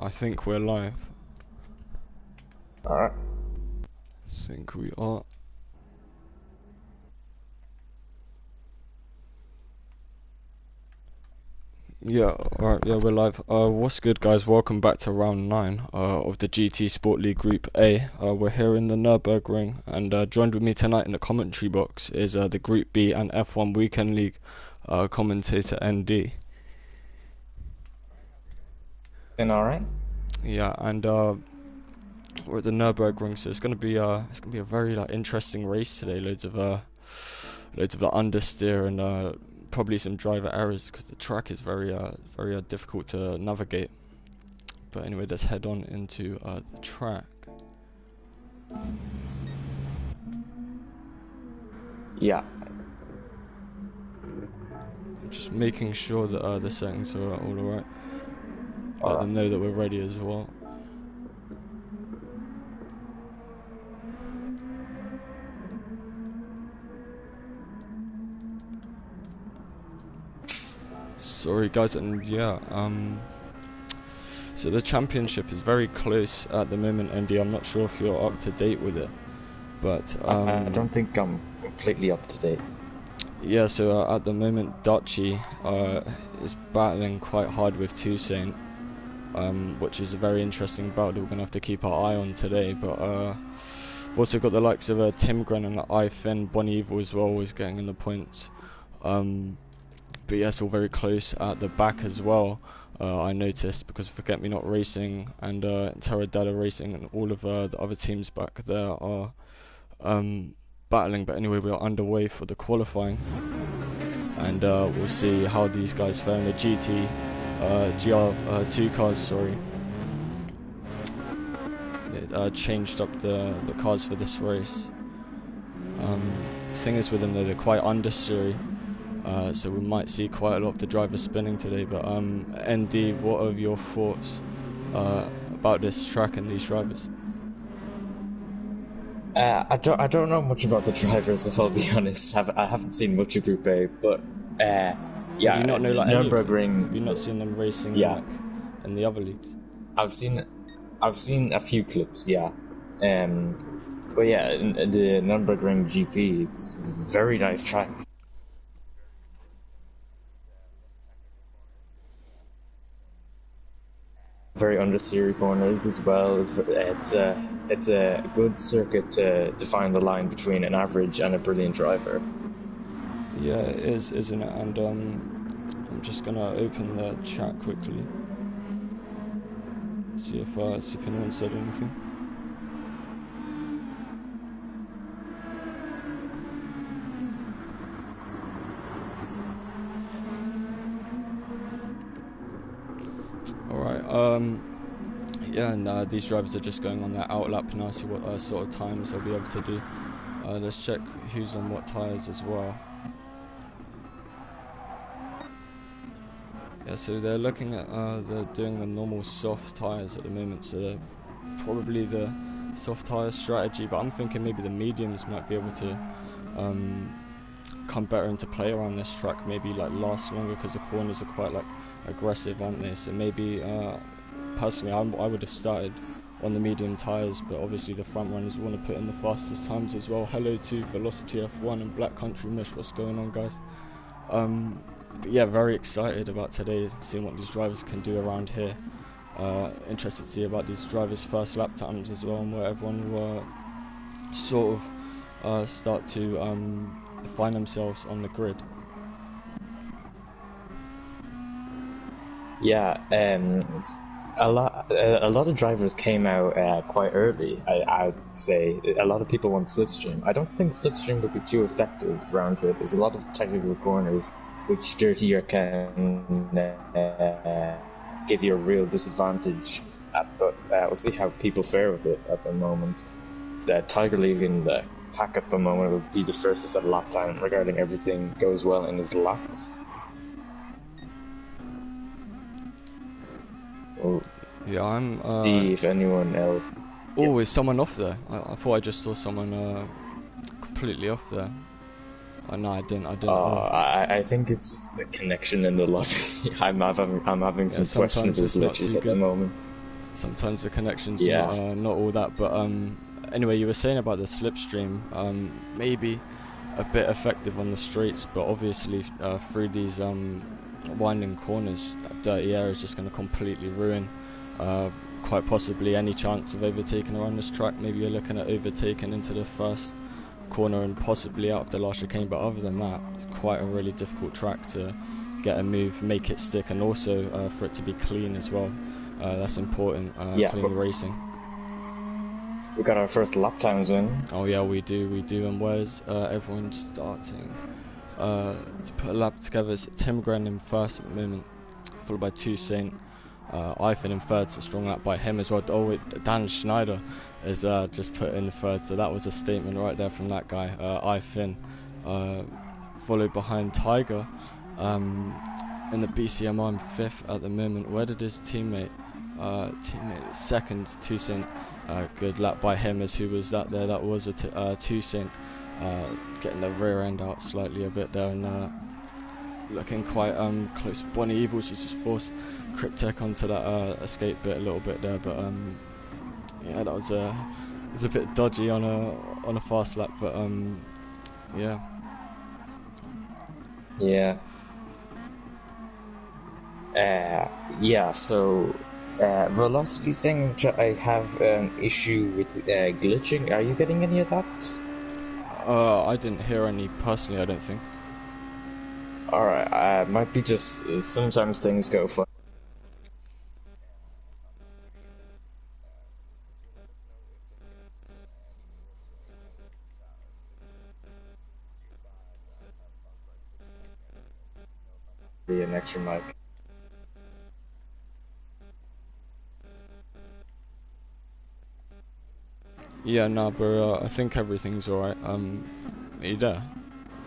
I think we're live. Alright. I think we are. Yeah, alright, yeah, we're live. What's good, guys? Welcome back to round 9 of the GT Sport League Group A. We're here in the Nurburgring, and joined with me tonight in the commentary box is the Group B and F1 Weekend League commentator ND. Been alright? Yeah, and we're at the Nurburgring, so it's gonna be a very interesting race today. Loads of understeer and probably some driver errors because the track is very difficult to navigate. But anyway, let's head on into the track. Yeah. I'm just making sure that the settings are all alright. Let them know that we're ready as well. Sorry guys, and yeah, so the championship is very close at the moment, Andy. I'm not sure if you're up to date with it, but I don't think I'm completely up to date. Yeah, so at the moment Dachi is battling quite hard with Toussaint, which is a very interesting battle that we're going to have to keep our eye on today. But we've also got the likes of Timgren and iFin, Bonneville as well, always getting in the points. But yeah, it's all very close at the back as well. I noticed, because Forget Me Not Racing and Terradata Racing and all of the other teams back there are battling. But anyway, we are underway for the qualifying, and we'll see how these guys fare in the GR2 cars. Sorry, it changed up the cars for this race. The thing is with them though, they're quite understeery. So we might see quite a lot of the drivers spinning today. But ND, what are your thoughts about this track and these drivers? I don't know much about the drivers, if I'll be honest. I haven't seen much of Group A, but yeah. Do you not know like Nurburgring? Have you not seen them racing yeah. like in the other leagues? I've seen a few clips, yeah. But yeah, in the Nurburgring GP, it's a very nice track. Very understeery corners as well. It's a good circuit to define the line between an average and a brilliant driver. Yeah, it is, isn't it? And I'm just gonna open the chat quickly, see if anyone said anything. Alright, yeah, and these drivers are just going on their outlap now, see what sort of times they'll be able to do. Let's check who's on what tyres as well. Yeah, so they're looking at they're doing the normal soft tyres at the moment, so they're probably the soft tyre strategy, but I'm thinking maybe the mediums might be able to come better into play around this track, maybe like last longer, because the corners are quite like aggressive, aren't they? So maybe personally I would have started on the medium tyres, but obviously the front runners want to put in the fastest times as well. Hello to Velocity F1 and Black Country Mish, what's going on, guys? But yeah, very excited about today, seeing what these drivers can do around here. Interested to see about these drivers' first lap times as well, and where everyone will sort of start to find themselves on the grid. Yeah, a lot of drivers came out quite early. I'd say a lot of people want slipstream. I don't think slipstream would be too effective around here. There's a lot of technical corners which dirtier can give you a real disadvantage. But we'll see how people fare with it at the moment. Tiger League in the pack at the moment will be the first to set a lap time regarding everything goes well in his lap. Oh, yeah, I'm see if anyone else. Oh, is someone off there? I thought I just saw someone completely off there. Oh, no, I didn't. I think it's just the connection in the lobby. I'm having some questionable glitches at the moment. sometimes the connection's not all that. But anyway, you were saying about the slipstream, maybe a bit effective on the straights, but obviously through these winding corners, that dirty air is just going to completely ruin quite possibly any chance of overtaking around this track. Maybe you're looking at overtaking into the first corner and possibly out of the last chicane, but other than that, it's quite a really difficult track to get a move, make it stick, and also for it to be clean as well. That's important, clean racing. We got our first lap times in. Oh yeah, we do, and where's everyone starting to put a lap together? It's Tim Gren in first at the moment, followed by Toussaint. Ivan in third, so strong lap by him as well. Oh, Dan Schneider is just put in third, so that was a statement right there from that guy. Ivan followed behind Tiger in the BCMR in fifth at the moment. Where did his teammate second, Toussaint, good lap by him as who was that there? That was a Toussaint getting the rear end out slightly a bit there, and looking quite close. Bonnie Evil, she's just forced Cryptek onto that escape bit a little bit there, but yeah, that was a bit dodgy on a fast lap, but yeah. So Velocity saying I have an issue with glitching. Are you getting any of that? I didn't hear any personally, I don't think. Alright, might be just sometimes things go funny. Be an extra mic. Yeah, no, but I think everything's alright. Are you there?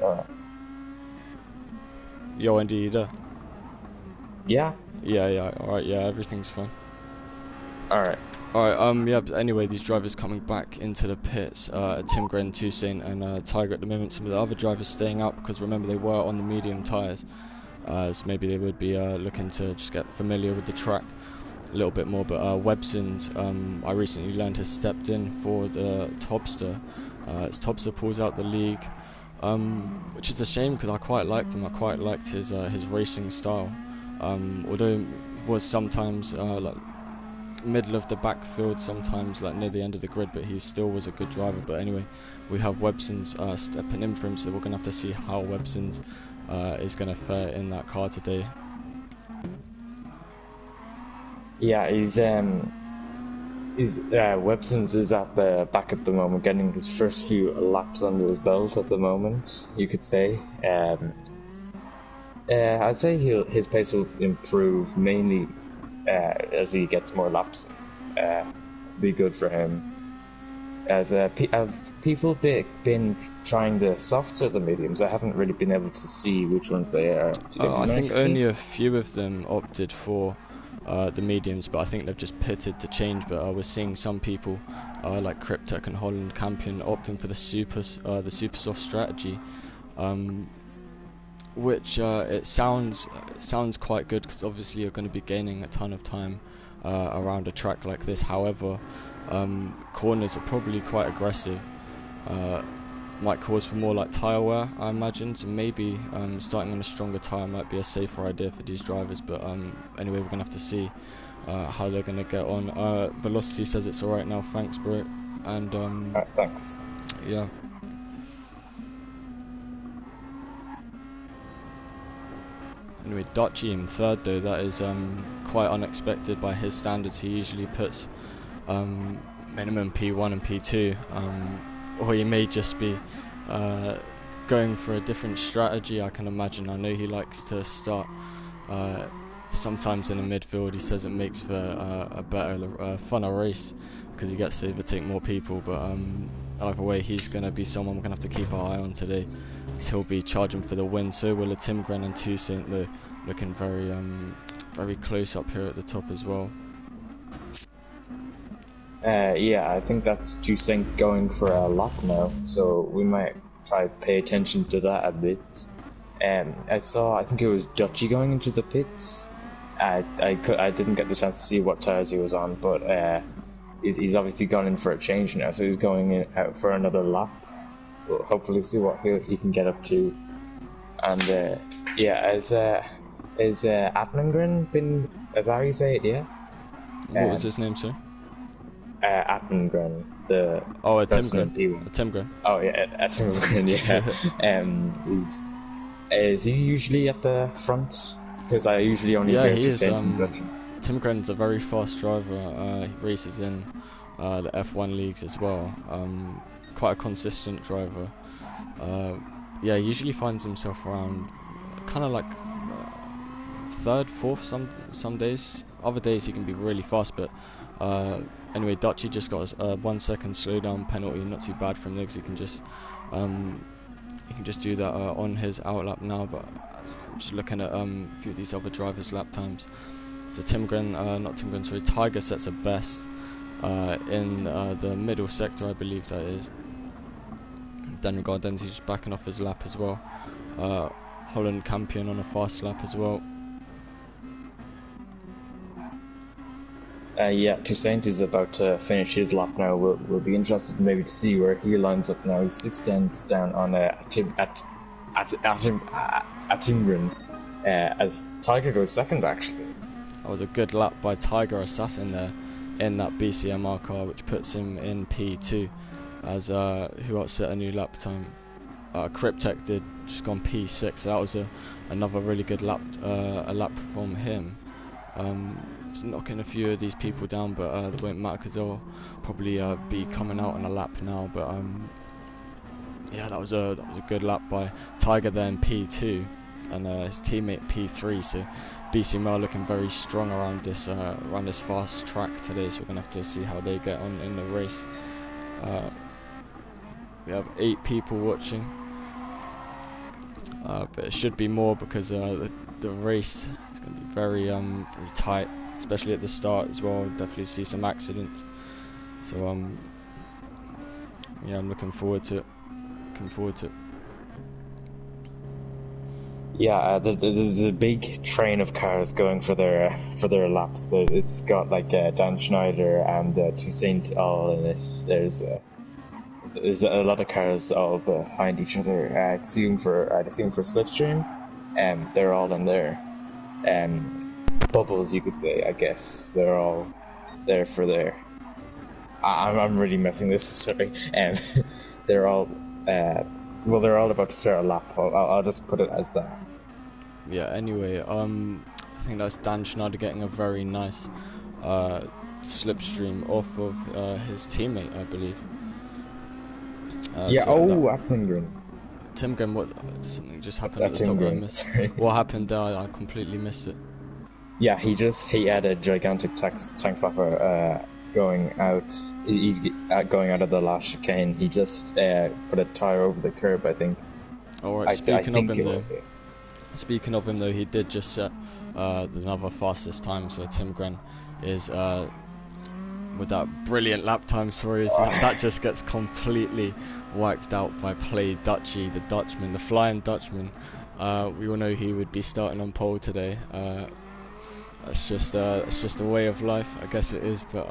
Alright. Yo, Andy, you there? Yeah? Yeah, alright, yeah, everything's fine. Alright. Yeah, but anyway, these drivers coming back into the pits, Tim Gren, Toussaint, and Tiger at the moment. Some of the other drivers staying out because remember they were on the medium tyres, so maybe they would be looking to just get familiar with the track a little bit more. But Webson's, I recently learned, has stepped in for the Tobster. As Tobster pulls out the league, which is a shame because I quite liked him. I quite liked his racing style, although it was sometimes like middle of the backfield, sometimes like near the end of the grid, but he still was a good driver. But anyway, we have Webson's stepping in for him, so we're going to have to see how Webson's is going to fare in that car today. Yeah, Webson's is at the back at the moment, getting his first few laps under his belt at the moment, you could say. I'd say his pace will improve mainly as he gets more laps. Be good for him. As have people been trying the softs or the mediums? I haven't really been able to see which ones they are. I think only a few of them opted for the mediums, but I think they've just pitted to change. But we're seeing some people like Cryptek and Holland Campion opting for the super soft strategy, which it sounds quite good because obviously you're going to be gaining a ton of time around a track like this. However, corners are probably quite aggressive. Might cause for more like tyre wear, I imagine, so maybe starting on a stronger tyre might be a safer idea for these drivers. But anyway, we're going to have to see how they're going to get on. Velocity says it's alright now, thanks bro. And thanks. Yeah. Anyway, Dutchy in third though, that is quite unexpected by his standards. He usually puts minimum P1 and P2, or he may just be going for a different strategy, I can imagine. I know he likes to start sometimes in the midfield. He says it makes for a better, funner race because he gets to overtake more people. But either way, he's going to be someone we're going to have to keep our eye on today, as he'll be charging for the win. So will Tim Gren and Toussaint, though, looking very very close up here at the top as well. Yeah, I think that's Toussaint going for a lap now, so we might try to pay attention to that a bit. I think it was Dutchy going into the pits, I didn't get the chance to see what tires he was on, but he's obviously gone in for a change now, so he's going in, out for another lap. We'll hopefully see what he can get up to. And yeah, is Atmengren been? Is that how you say it? Yeah. What was his name, sir? Atmengren, the Timgren. Oh yeah, Atmengren. Yeah. Is he usually at the front? Because I usually only hear he is. introduction. Timgren's a very fast driver. He races in the F1 leagues as well. Quite a consistent driver. Yeah, he usually finds himself around kind of like third, fourth some days. Other days he can be really fast, but anyway, Dutchy just got a 1 second slowdown penalty. Not too bad from there, because he can just do that on his outlap now. But I'm just looking at a few of these other drivers' lap times. So Tiger sets a best in the middle sector, I believe that is. Daniel Gardenzi's just backing off his lap as well. Holland Campion on a fast lap as well. Yeah, Toussaint is about to finish his lap now. We'll be interested maybe to see where he lines up now. He's 6 tenths down on Timgren, as Tiger goes second, actually. That was a good lap by Tiger Assassin there in that BCMR car, which puts him in P2, as who else set a new lap time? Cryptech did, just gone P6, so that was another really good lap from him. Just knocking a few of these people down, but they won't matter because they'll probably be coming out on a lap now. But yeah, that was a good lap by Tiger there in P2, and his teammate P3. So BCMR looking very strong around this fast track today. So we're gonna have to see how they get on in the race. We have 8 people watching, but it should be more because the race is going to be very tight, especially at the start as well. Definitely see some accidents. So yeah, I'm looking forward to it. Yeah, there's a big train of cars going for their laps. It's got like Dan Schneider and Toussaint all in it. There's a lot of cars all behind each other. I'd assume for Slipstream, they're all in there. Bubbles, you could say. I guess they're all there for their. I'm really messing this up. Sorry. They're all. Well, they're all about to start a lap. I'll just put it as that. Yeah. Anyway, I think that's Dan Schneider getting a very nice slipstream off of his teammate, I believe. Yeah. Appengren. Timgren, what? Something just happened at the top that I missed. Sorry. What happened there? I completely missed it. Yeah, he had a gigantic tank stopper going out of the last chicane. He just put a tire over the curb, I think. Alright, speaking of him though, he did just set another fastest time, so Timgren is with that brilliant lap time, that just gets completely wiped out by Play Dutchy, the Dutchman, the Flying Dutchman. We all know he would be starting on pole today. That's just a way of life, I guess it is. But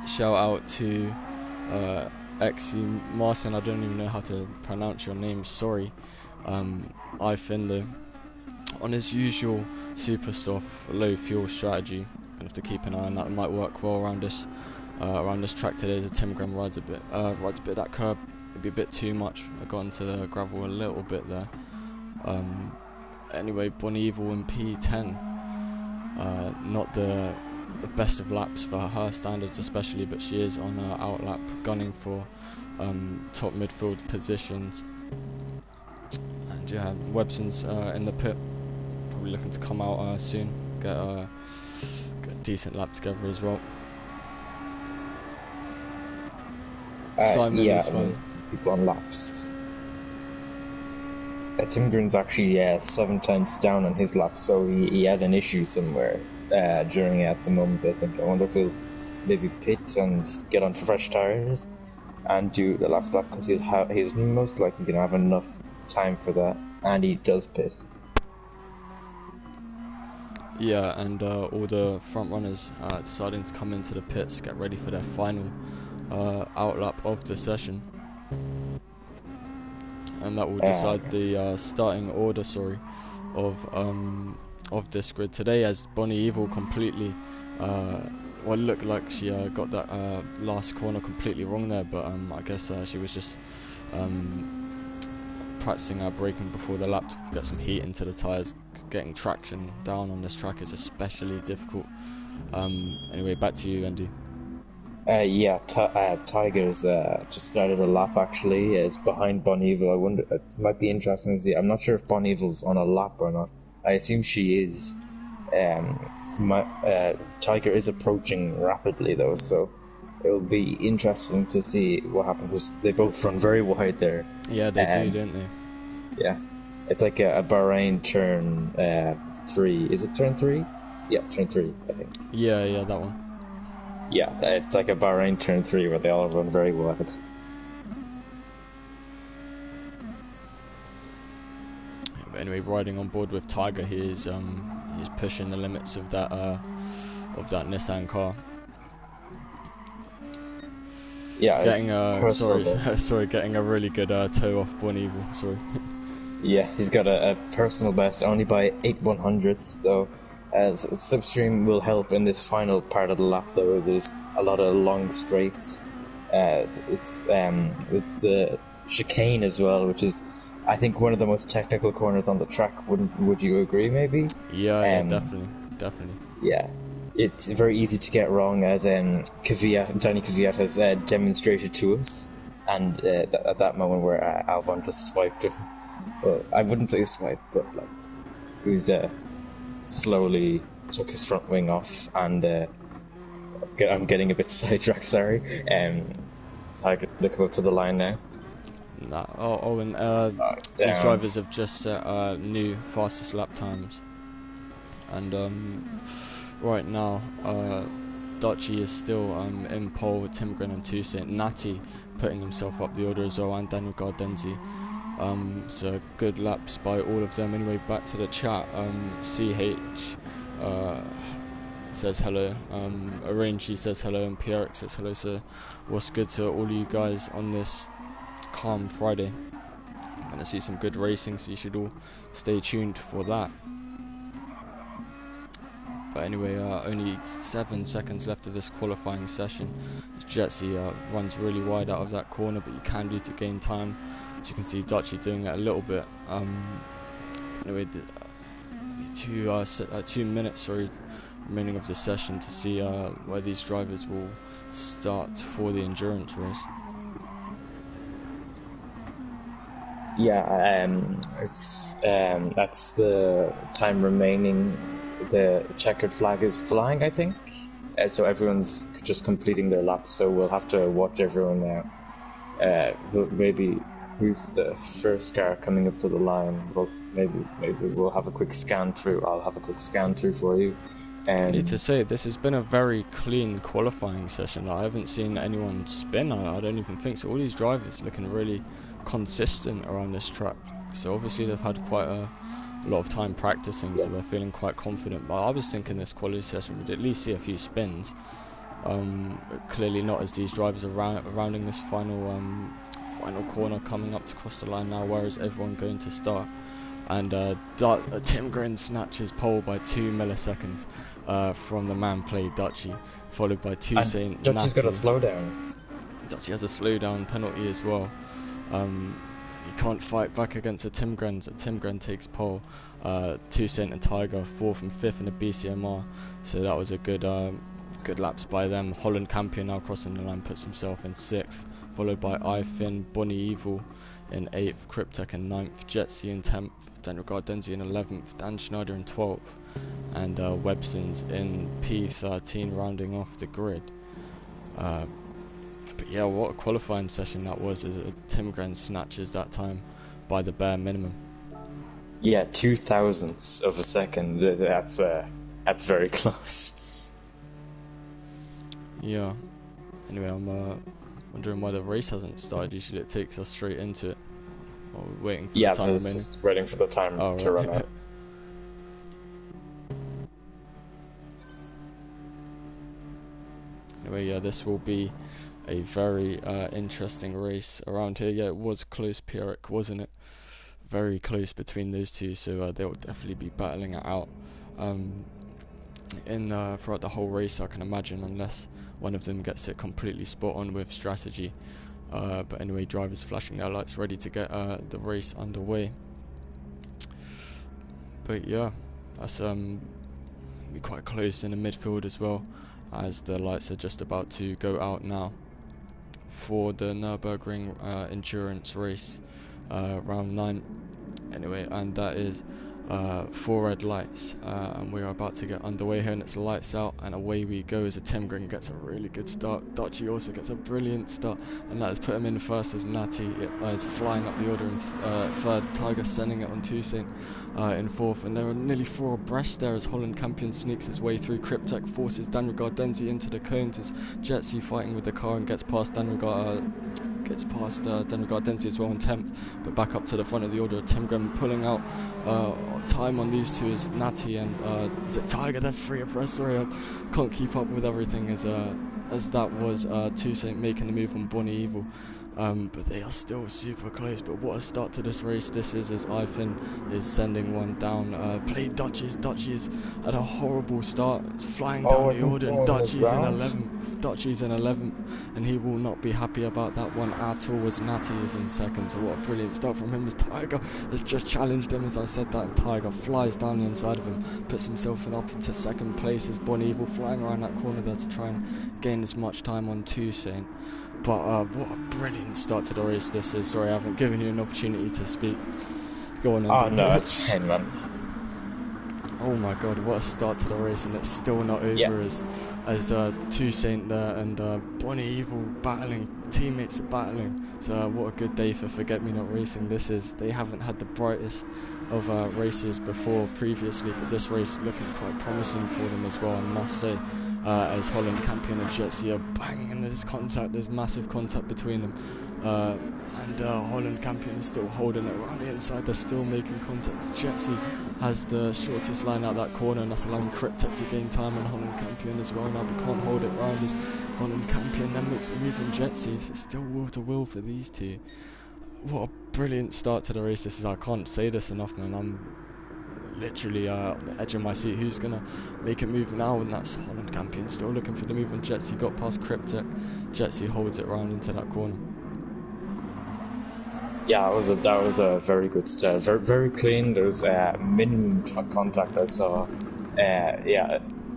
shout out to Exy Marcin. I don't even know how to pronounce your name. Sorry. Ifinder on his usual super soft low fuel strategy. Gonna have to keep an eye on that. It might work well around this track today. As a Timgren rides a bit that curb. It'd be a bit too much. I got into the gravel a little bit there. Anyway, Bonnie Evil in P10. Not the best of laps for her standards, especially, but she is on her outlap, gunning for top midfield positions. And yeah, Webson's in the pit, probably looking to come out soon, get a decent lap together as well. Simon is fine. People on laps. Timgren's actually 7 tenths down on his lap, so he had an issue somewhere during it at the moment, I think. I wonder if he'll maybe pit and get onto fresh tyres and do the last lap, because he's most likely going to have enough time for that, and he does pit. Yeah, and all the front runners deciding to come into the pits, get ready for their final outlap of the session, and that will decide the starting order. Of this grid today, as Bonnie Evil completely, well, it looked like she got that last corner completely wrong there, but I guess she was just practicing braking before the lap to get some heat into the tyres. Getting traction down on this track is especially difficult. Anyway, back to you, Andy. Tiger's just started a lap actually. It's behind Bon Evil. I wonder, it might be interesting to see. I'm not sure if Bon Evil's on a lap or not. I assume she is. Tiger is approaching rapidly though, so it'll be interesting to see what happens. They both run very wide there. Yeah, they do, don't they? Yeah. It's like a Bahrain turn 3. Is it turn 3? Yeah, turn 3, I think. Yeah, that one. Yeah, it's like a Bahrain turn 3 where they all run very wide. But anyway, riding on board with Tiger, he's pushing the limits of that Nissan car. Yeah, getting getting a really good toe off Bon Evil. Sorry. Yeah, he's got a personal best only by 8/100ths though. As slipstream will help in this final part of the lap though. There's a lot of long straights. It's the chicane as well, which is I think one of the most technical corners on the track. Would you agree? Maybe. Yeah, definitely. Yeah, it's very easy to get wrong, as Danny Kvyat has demonstrated to us, and at that moment where Albon just swiped us. Well, I wouldn't say swipe, but like he was slowly took his front wing off, and I'm getting a bit sidetracked. Sorry. So I could look up to the line now. These drivers have just set new fastest lap times, and right now Dutchy is still in pole with Timgren and Toussaint. Natty putting himself up the order as well, and Daniel Gardenzi. So good laps by all of them. Anyway, back to the chat. CH says hello. Arrange says hello, and Pierre says hello. So what's good to all of you guys on this calm Friday? I'm gonna see some good racing, so you should all stay tuned for that. But anyway, only 7 seconds left of this qualifying session. Jetsy runs really wide out of that corner, but you can do to gain time. As you can see, Dutchy doing it a little bit. Anyway, 2 minutes remaining of the session to see where these drivers will start for the endurance race. Yeah, that's the time remaining. The checkered flag is flying, I think. So everyone's just completing their laps. So we'll have to watch everyone now. Maybe who's the first car coming up to the line? Well, maybe we'll have a quick scan through. I'll have a quick scan through for you. I need to say, this has been a very clean qualifying session. I haven't seen anyone spin. I don't even think so. All these drivers looking really consistent around this track. So obviously they've had quite a lot of time practicing, so they're feeling quite confident. But I was thinking this quality session would at least see a few spins. Clearly not, as these drivers are rounding this final corner, coming up to cross the line now, whereas everyone going to start. And Timgren snatches pole by 2 milliseconds from the man played Dutchy, followed by Toussaint. Dutchy's got a slowdown. Dutchy has a slowdown penalty as well. He can't fight back against a Timgren, so Timgren takes pole. Toussaint and Tiger 4th and 5th in a BCMR, so that was a good laps by them. Holland Campion now crossing the line, puts himself in 6th, followed by iFin, Bonnie Evil in 8th, Cryptek in 9th, Jetsy in 10th, Daniel Gardenzi in 11th, Dan Schneider in 12th, and Websons in P13, rounding off the grid. But yeah, what a qualifying session that was, as Timgren snatches that time by the bare minimum. Yeah, 0.002 of a second. That's very close. Yeah. Anyway, I'm wondering why the race hasn't started. Usually it takes us straight into it. While we're waiting for the time remaining. Just waiting for the time to run out. anyway, yeah, this will be a very interesting race around here. Yeah, it was close, Pierrick, wasn't it? Very close between those two, so they'll definitely be battling it out throughout the whole race, I can imagine, unless one of them gets it completely spot on with strategy. But anyway, drivers flashing their lights, ready to get the race underway. But yeah, that's be quite close in the midfield as well, as the lights are just about to go out now for the Nurburgring endurance race, round 9. Anyway, and that is 4 red lights, and we are about to get underway here, and it's lights out, and away we go as a Timgren gets a really good start. Dutchy also gets a brilliant start, and that has put him in first as Natty is flying up the order in third. Tiger sending it on Toussaint in fourth, and there are nearly 4 abreast there as Holland Campion sneaks his way through. Cryptek forces Danregard Denzi into the cones as Jetsy fighting with the car and gets past Danregard Denzi as well in 10th, but back up to the front of the order. Timgren pulling out time on these two is Natty and is it Tiger? They're 3 abreast. Sorry, I can't keep up with everything as that was Toussaint making the move on Bonnie Evil. But they are still super close. But what a start to this race this is, as Ifin is sending one down. Played Dutchies. Dutchies had a horrible start. It's flying down the order, and Dutchies in 11th. Dutchies in 11th, and he will not be happy about that one at all, as Natty is in second. So what a brilliant start from him, as Tiger has just challenged him, as I said that, and Tiger flies down the inside of him, puts himself up into second place, as Bonnie Evil flying around that corner there to try and gain as much time on Toussaint. But what a brilliant start to the race this is. Sorry, I haven't given you an opportunity to speak. Go on. Oh no, it's fine, man. Oh my god, what a start to the race, and it's still not over. As Toussaint there and Bonnie Evil battling, teammates are battling. So what a good day for Forget Me Not Racing this is. They haven't had the brightest of races previously, but this race looking quite promising for them as well, I must say. As Holland Campion and Jetsy are banging, and there's massive contact between them, and Holland Campion is still holding it around the inside. They're still making contact. Jetsy has the shortest line out that corner, and that's allowing Cryptek to gain time on Holland Campion as well. Now we can't hold it round as Holland Campion then makes a move on Jetsy, so it's still will to will for these two. What a brilliant start to the race this is. I can't say this enough, man. I'm literally on the edge of my seat. Who's gonna make a move now? And that's Holland Campion still looking for the move on Jetsy. Got past Cryptek. Jetsy holds it round into that corner. Yeah, that was a very good start. Very, very clean. There was minimum contact I saw.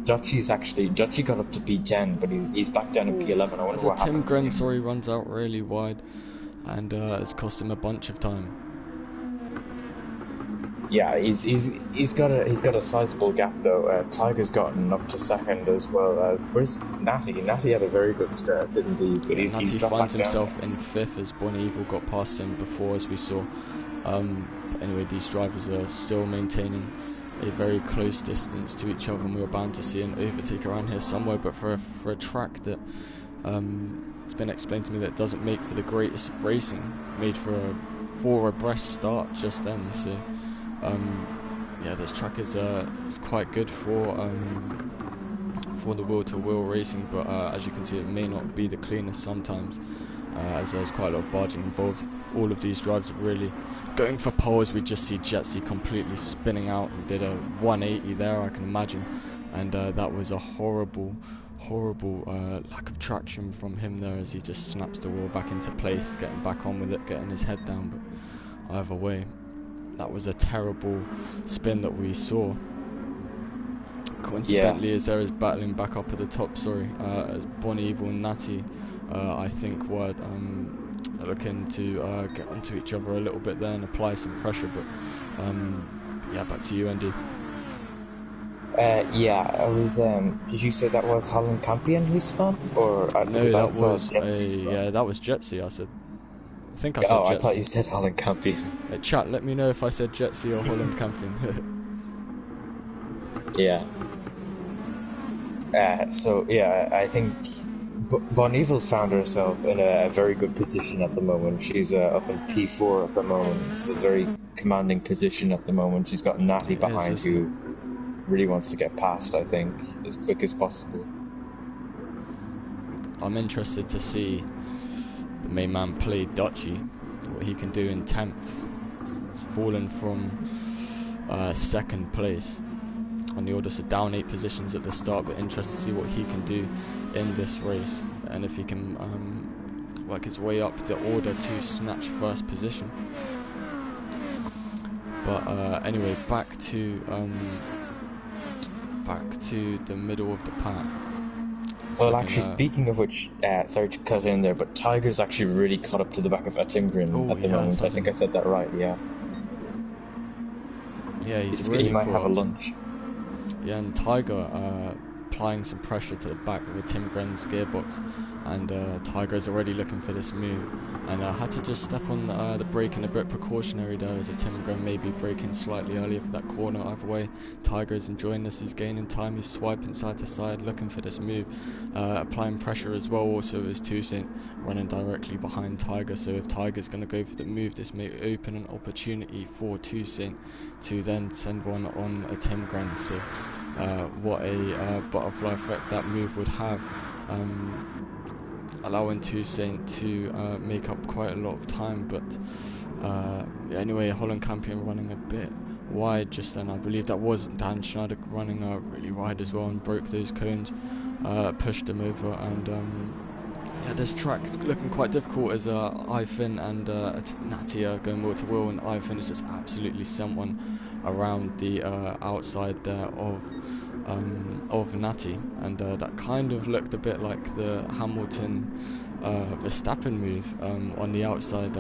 Dutchy got up to P10, but he's back down to P11. I wonder what happened. Timgren, runs out really wide, and it's cost him a bunch of time. Yeah, he's got a sizable gap though. Tiger's gotten up to second as well. Where's Natty? Natty had a very good start, didn't he? But Natty finds himself in 5th as Bonnie Evil got past him before, as we saw. But anyway, these drivers are still maintaining a very close distance to each other, and we're bound to see an overtake around here somewhere. But for a track that it's been explained to me that doesn't make for the greatest racing, made for a 4 abreast start just then. So. This track is quite good for the wheel-to-wheel racing, but as you can see, it may not be the cleanest sometimes, as there's quite a lot of barging involved. All of these drivers are really going for poles. We just see Jetsy completely spinning out and did a 180 there, I can imagine, and that was a horrible lack of traction from him there, as he just snaps the wheel back into place, getting back on with it, getting his head down. But either way, that was a terrible spin that we saw. Coincidentally, as there is battling back up at the top, as Bonnie Evil and Natty, I think were looking to get onto each other a little bit there and apply some pressure. But back to you, Andy. I was. Did you say that was Holland Campion who spun, or no? That was Jetsy. I said. I think I said Jetsy. I thought you said Holland Campion. Hey, chat, let me know if I said Jetsy or Holland Campion. Yeah. I think Bon Evil's found herself in a very good position at the moment. She's up in P4 at the moment. It's a very commanding position at the moment. She's got Natty behind, who really wants to get past, I think, as quick as possible. I'm interested to see the main man play Dutchy, what he can do in 10th. It's fallen from 2nd place on the order, so down 8 positions at the start, but interested to see what he can do in this race, and if he can work his way up the order to snatch 1st position. But anyway, back to the middle of the pack. Well, actually, speaking of which, sorry to cut in there, but Tiger's actually really caught up to the back of Timgren at the moment. I think I said that right, yeah. Yeah, he might have a lunch. Yeah, and Tiger applying some pressure to the back of a Timgren's gearbox, and Tiger's already looking for this move, and had to just step on the brake in a bit precautionary there, as a Timgren maybe braking slightly earlier for that corner. Either way, Tiger's enjoying this, he's gaining time, he's swiping side to side looking for this move, applying pressure as well. Also is Toussaint running directly behind Tiger, so if Tiger's going to go for the move, this may open an opportunity for Toussaint to then send one on a Timgren. So what a butterfly effect that move would have, allowing Toussaint to make up quite a lot of time. But anyway, Holland Campion running a bit wide just then. I believe that was Dan Schneider running really wide as well, and broke those cones, pushed them over, and yeah, this track is looking quite difficult as Ifin and Natty are going wheel to wheel, and Ifin has just absolutely sent one around the outside there of Natty, and that kind of looked a bit like the Hamilton Verstappen move on the outside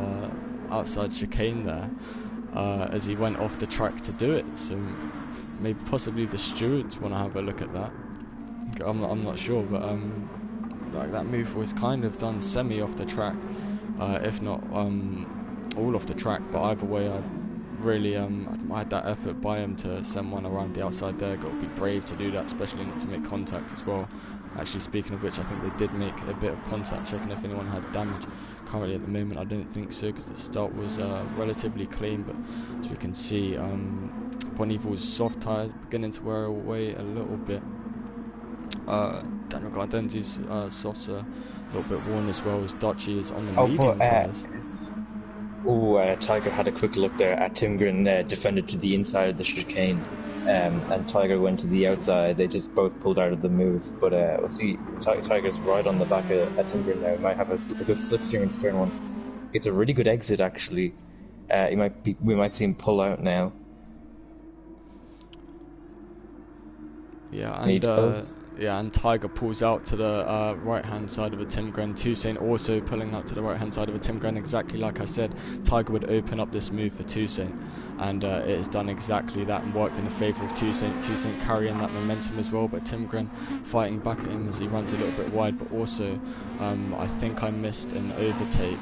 chicane there, as he went off the track to do it. So maybe possibly the stewards want to have a look at that. I'm not sure, but like that move was kind of done semi off the track, if not all off the track. But either way, I really admired that effort by him to send one around the outside there. Got to be brave to do that, especially not to make contact as well. Actually, speaking of which, I think they did make a bit of contact, checking if anyone had damage. Currently at the moment, I don't think so, because the start was relatively clean, but as we can see, Bonivo's soft tyres beginning to wear away a little bit. Daniel Gardenzi's softs are a little bit worn as well, as Dutchy is on the medium tyres. Tiger had a quick look there at Timgren, defended to the inside of the chicane, and Tiger went to the outside. They just both pulled out of the move, but we'll see. Tiger's right on the back of Timgren now. He might have a good slipstream into turn 1. It's a really good exit, actually. We might see him pull out now. Yeah, and Tiger pulls out to the right-hand side of a Timgren. Toussaint also pulling out to the right-hand side of a Timgren. Exactly like I said, Tiger would open up this move for Toussaint, and it has done exactly that and worked in the favour of Toussaint. Toussaint carrying that momentum as well, but Timgren fighting back at him as he runs a little bit wide. But also, I think I missed an overtake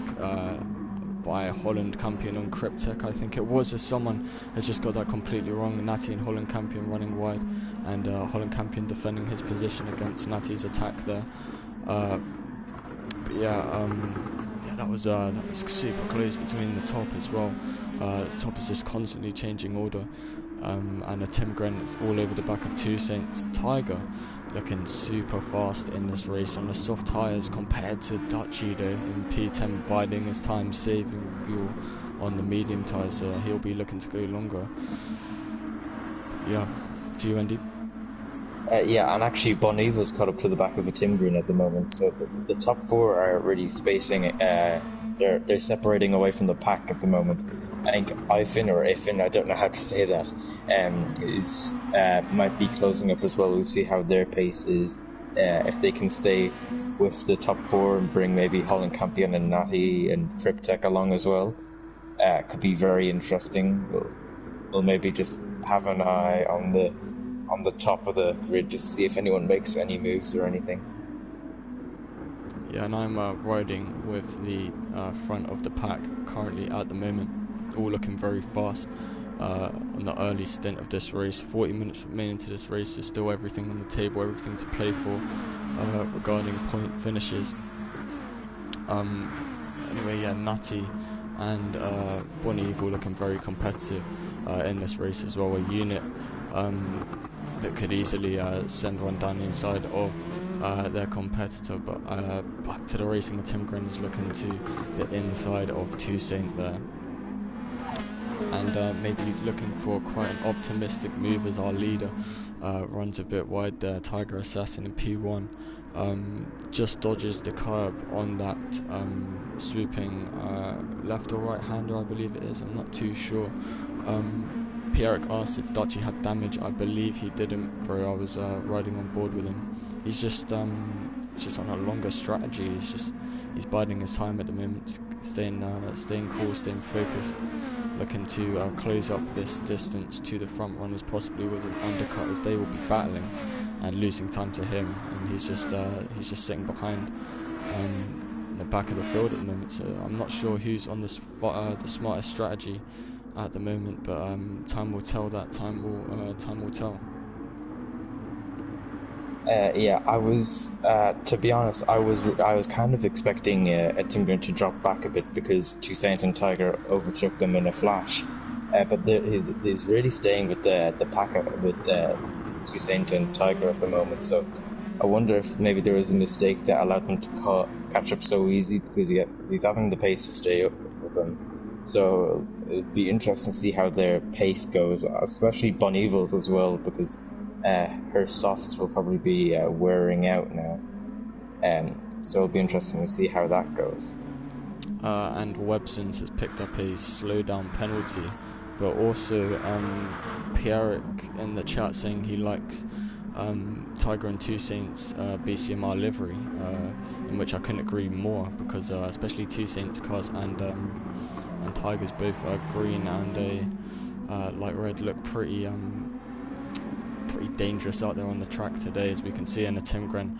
by Holland Campion on Cryptech, I think it was, as someone has just got that completely wrong. Natty and Holland Campion running wide, and Holland Campion defending his position against Natty's attack there. But yeah, that was super close between the top as well. The top is just constantly changing order, and a Timgren is all over the back of Toussaint. Tiger looking super fast in this race on the soft tyres compared to Dutchy though in P10, biding his time, saving fuel on the medium tyres, so he'll be looking to go longer. Yeah, to you, Andy. Yeah, and actually Bonivo's caught up to the back of a Timgren at the moment, so the top 4 are really spacing. They're separating away from the pack at the moment. I think Ifin, I don't know how to say that, might be closing up as well. We'll see how their pace is, if they can stay with the top 4 and bring maybe Holland Campion and Natty and Cryptech along as well. Could be very interesting. We'll maybe just have an eye on the top of the grid, just to see if anyone makes any moves or anything. Yeah, and I'm riding with the front of the pack currently at the moment, all looking very fast on the early stint of this race. 40 minutes remaining to this race, so still everything on the table, everything to play for regarding point finishes. Anyway, yeah, Natty and Bonivo looking very competitive in this race as well. A unit that could easily send one down the inside of their competitor. But back to the racing, the Timgren is looking to the inside of Toussaint there, and maybe looking for quite an optimistic move as our leader runs a bit wide there. Tiger Assassin in P1 just dodges the curb on that swooping left or right hander, I believe it is, I'm not too sure. Pierrick asked if Dutchy had damage. I believe he didn't, bro. I was riding on board with him. He's just on a longer strategy. He's biding his time at the moment, staying cool, staying focused, looking to close up this distance to the front runners, possibly with an undercut, as they will be battling and losing time to him, and he's just sitting behind in the back of the field at the moment. So I'm not sure who's on the smartest strategy at the moment, but time will tell. Time will tell. Yeah, I was, to be honest, I was kind of expecting Timgren to drop back a bit because Toussaint and Tiger overtook them in a flash, but he's really staying with the pack with Toussaint and Tiger at the moment. So I wonder if maybe there was a mistake that allowed them to catch up so easy, because he's having the pace to stay up with them. So it'd be interesting to see how their pace goes, especially Bon Evil's as well, because her softs will probably be wearing out now. So it'll be interesting to see how that goes. And Websons has picked up a slowdown penalty, but also Pierrick in the chat saying he likes Tiger and Toussaint's BCMR livery, in which I couldn't agree more, because especially Toussaint's cars and Tiger's both green and a light red look pretty dangerous out there on the track today, as we can see. And the Timgren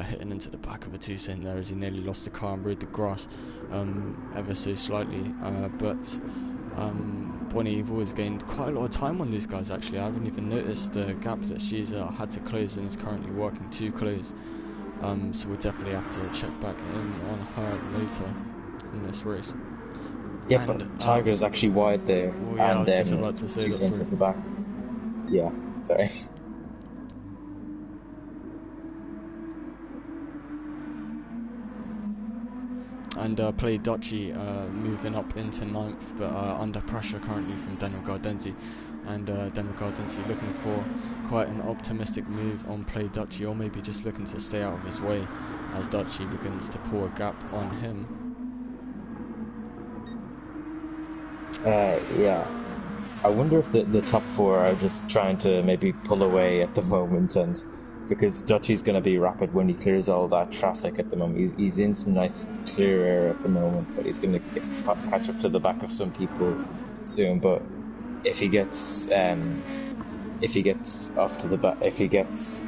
hitting into the back of a Toussaint there as he nearly lost the car and rode the grass ever so slightly, but Bonnie Evil has gained quite a lot of time on these guys. Actually, I haven't even noticed the gap that she's had to close and is currently working to close, so we'll definitely have to check back in on her later in this race. Yeah, and, but Tiger's actually wide there, well, yeah, and I was just about to say Toussaint's at the back. Yeah, sorry. And Play Dutchy moving up into 9th, but under pressure currently from Daniel Gardenzi. And Daniel Gardenzi looking for quite an optimistic move on Play Dutchy, or maybe just looking to stay out of his way as Dutchy begins to pour a gap on him. Yeah. I wonder if the top four are just trying to maybe pull away at the moment, and because Dutchy's going to be rapid when he clears all that traffic at the moment. He's in some nice clear air at the moment, but he's going to catch up to the back of some people soon. But if he gets off to the back, if he gets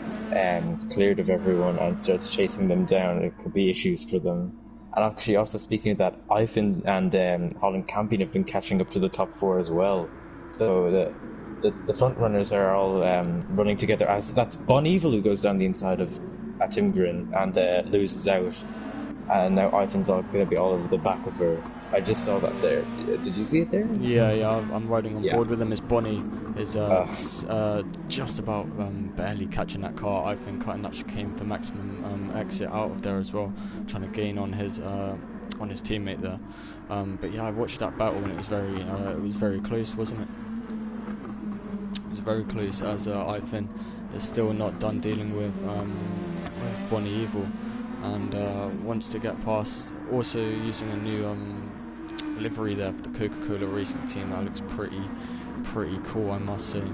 cleared of everyone and starts chasing them down, it could be issues for them. And actually, also speaking of that, Ivan and Holland Campion have been catching up to the top four as well. So the front runners are all running together, as that's Bon Evil who goes down the inside of Timgren and loses out, and now Ivan's going to be all over the back of her. I just saw that there. Did you see it there? Yeah, I'm riding on board with him. As Bonnie is just about barely catching that car. Ivan Cutting came for maximum exit out of there as well, trying to gain on his teammate there. But yeah, I watched that battle and it was very close, wasn't it? It was very close, as Ivan is still not done dealing with Bonnie Evil and wants to get past. Also using a new livery there for the Coca-Cola racing team. That looks pretty cool, I must say.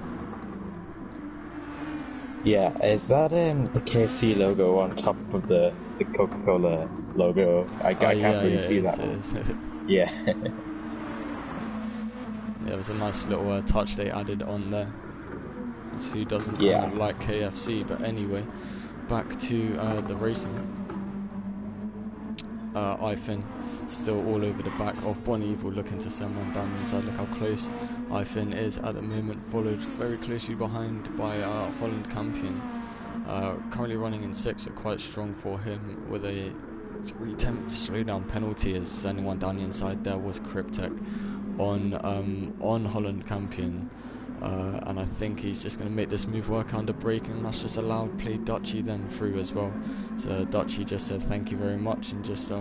Yeah, is that the KFC logo on top of the Coca-Cola logo? I can't really see that one. Yeah. Yeah, it was a nice little touch they added on there. That's who doesn't like KFC. But anyway, back to the racing. Ivan still all over the back of Bonnie Evil, looking to send one down the inside. Look how close Ivan is at the moment, followed very closely behind by Holland Campion. Currently running in 6th, so quite strong for him, with a 3/10 slowdown penalty, as sending one down the inside there was Cryptech on Holland Campion. and I think he's just going to make this move work under braking, and that's just allowed play Dutchy then through as well. So Dutchy just said thank you very much and just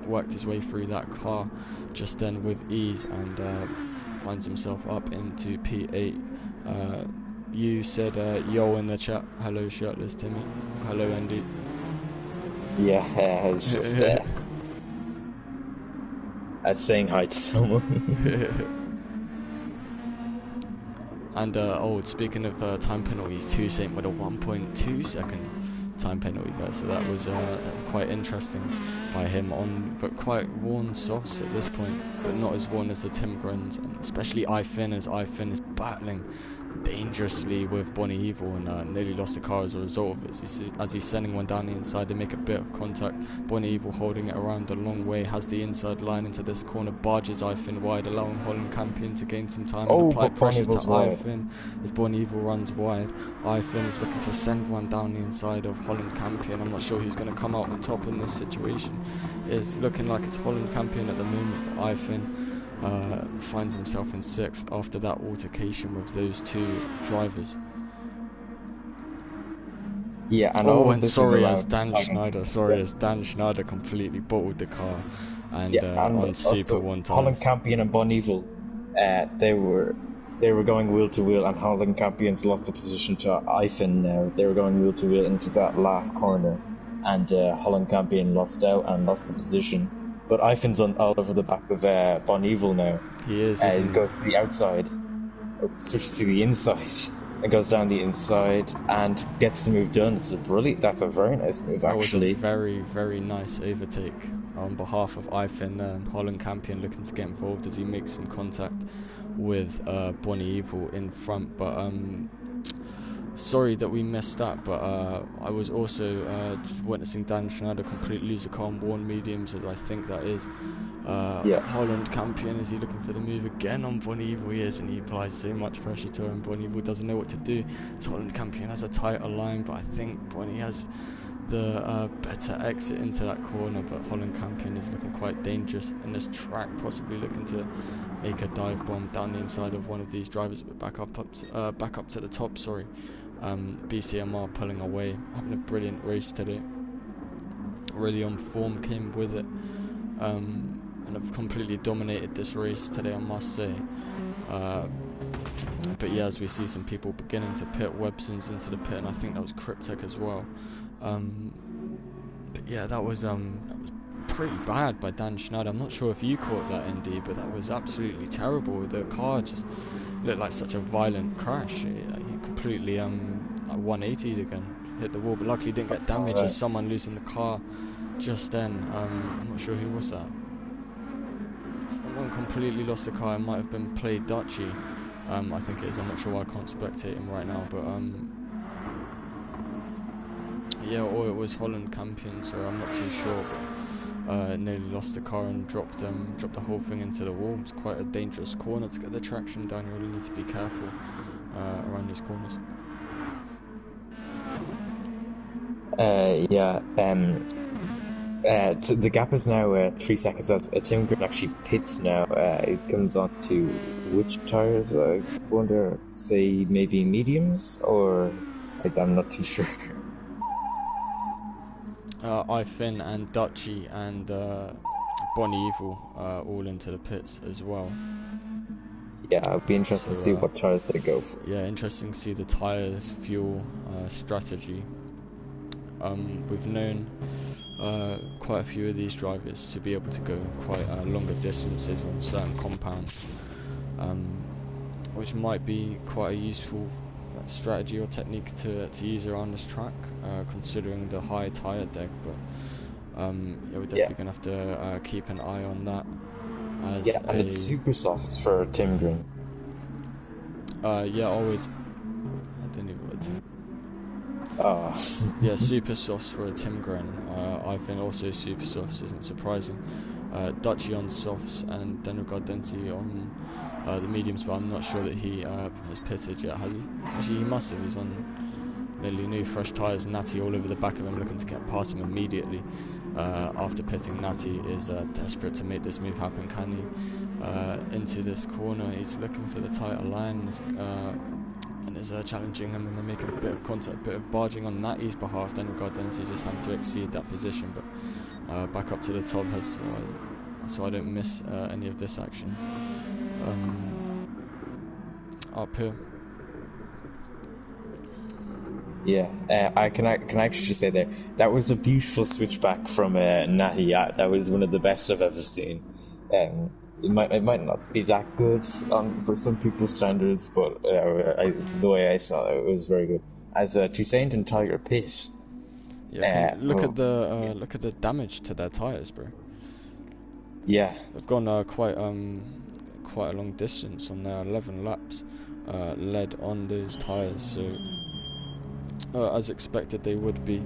worked his way through that car just then with ease, and finds himself up into P8. You said yo in the chat. Hello shirtless Timmy. Hello Andy. Yeah, it's just saying hi to someone. And speaking of time penalties, 2 Saint with a 1.2 second time penalty there, so that was quite interesting by him on, but quite worn softs at this point, but not as worn as the Timgrens, and especially iFin, as iFin is battling dangerously with Bonnie Evil and nearly lost the car as a result of it. As he's sending one down the inside, they make a bit of contact. Bonnie Evil holding it around a long way, has the inside line into this corner, barges iFin wide, allowing Holland Campion to gain some time and apply pressure to iFin as Bonnie Evil runs wide. iFin is looking to send one down the inside of Holland Campion. I'm not sure who's going to come out on top in this situation. It's looking like it's Holland Campion at the moment. iFin finds himself in 6th after that altercation with those two drivers. Yeah, and as Dan Schneider completely bottled the car, and on Super one time. Holland Campion and Bon Evil, they were going wheel to wheel, and Holland Campion's lost the position to iFin now. They were going wheel to wheel into that last corner, and Holland Campion lost out and lost the position. But iFin's all over the back of Bon Evil now. He is. He goes to the outside, switches to the inside, and goes down the inside and gets the move done. That's a very nice move, actually. That was a very, very nice overtake on behalf of iFin and Holland Campion, looking to get involved as he makes some contact with Bonnie Evil in front. But sorry that we missed that, but I was also witnessing Dan Schneider completely lose the car on worn mediums, as I think that is Holland Campion. Is he looking for the move again on Bonnie Evil? He is, and he applies so much pressure to him. Bonnie Evil doesn't know what to do. So Holland Campion has a tighter line, but I think Bonnie has the better exit into that corner, but Holland Campion is looking quite dangerous in this track, possibly looking to make a dive bomb down the inside of one of these drivers, but back up to the top, sorry. BCMR pulling away, having a brilliant race today, really on form, came with it, and have completely dominated this race today, I must say. But yeah, as we see some people beginning to pit, Webson's into the pit, and I think that was Cryptek as well. But yeah, that was pretty bad by Dan Schneider. I'm not sure if you caught that, ND, but that was absolutely terrible. The car just looked like such a violent crash. He completely 180'd again, hit the wall, but luckily didn't get damaged as someone losing the car just then. I'm not sure who was that. Someone completely lost the car. It might have been Play Dutchy. I think it is. I'm not sure why I can't spectate him right now, but yeah, or it was Holland Campion, so I'm not too sure, but nearly lost the car and dropped the whole thing into the wall. It's quite a dangerous corner to get the traction down. You really need to be careful around these corners. The gap is now 3 seconds. As Tim Green actually pits now. It comes on to which tires? I wonder, say maybe mediums, or I'm not too sure. iFin and Dutchy and Bonnie Evil all into the pits as well. Yeah, it'll be interesting to see what tires they go for. Yeah, interesting to see the tires, fuel, strategy. We've known quite a few of these drivers to be able to go quite longer distances on certain compounds, which might be quite a useful strategy or technique to use around this track, considering the high tyre deck. But yeah, we're definitely going to have to keep an eye on that. And it's super soft for Tim Green. Yeah, always. I don't even know what to... Yeah, super softs for a Tim Green. I think also super softs isn't surprising. Dutchy on softs and Daniel Gardenti on the mediums, but I'm not sure that he has pitted yet, has he? Actually, he must have. He's on nearly new fresh tyres. Natty all over the back of him, looking to get past him immediately. After pitting, Natty is desperate to make this move happen. Can he into this corner? He's looking for the tighter line, and is challenging him, and they're making a bit of contact, a bit of barging on Natty's behalf. Then Gardenzi just having to exceed that position, but back up to the top has so I don't miss any of this action. Up here. Yeah, I can actually just say there, that was a beautiful switchback from Natty. That was one of the best I've ever seen. It might not be that good for some people's standards, but the way I saw it, it was very good. As Toussaint and Tiger pit. Yeah, look at the damage to their tires, bro. Yeah, they've gone quite a long distance on their 11 laps, led on those tires. So as expected, they would be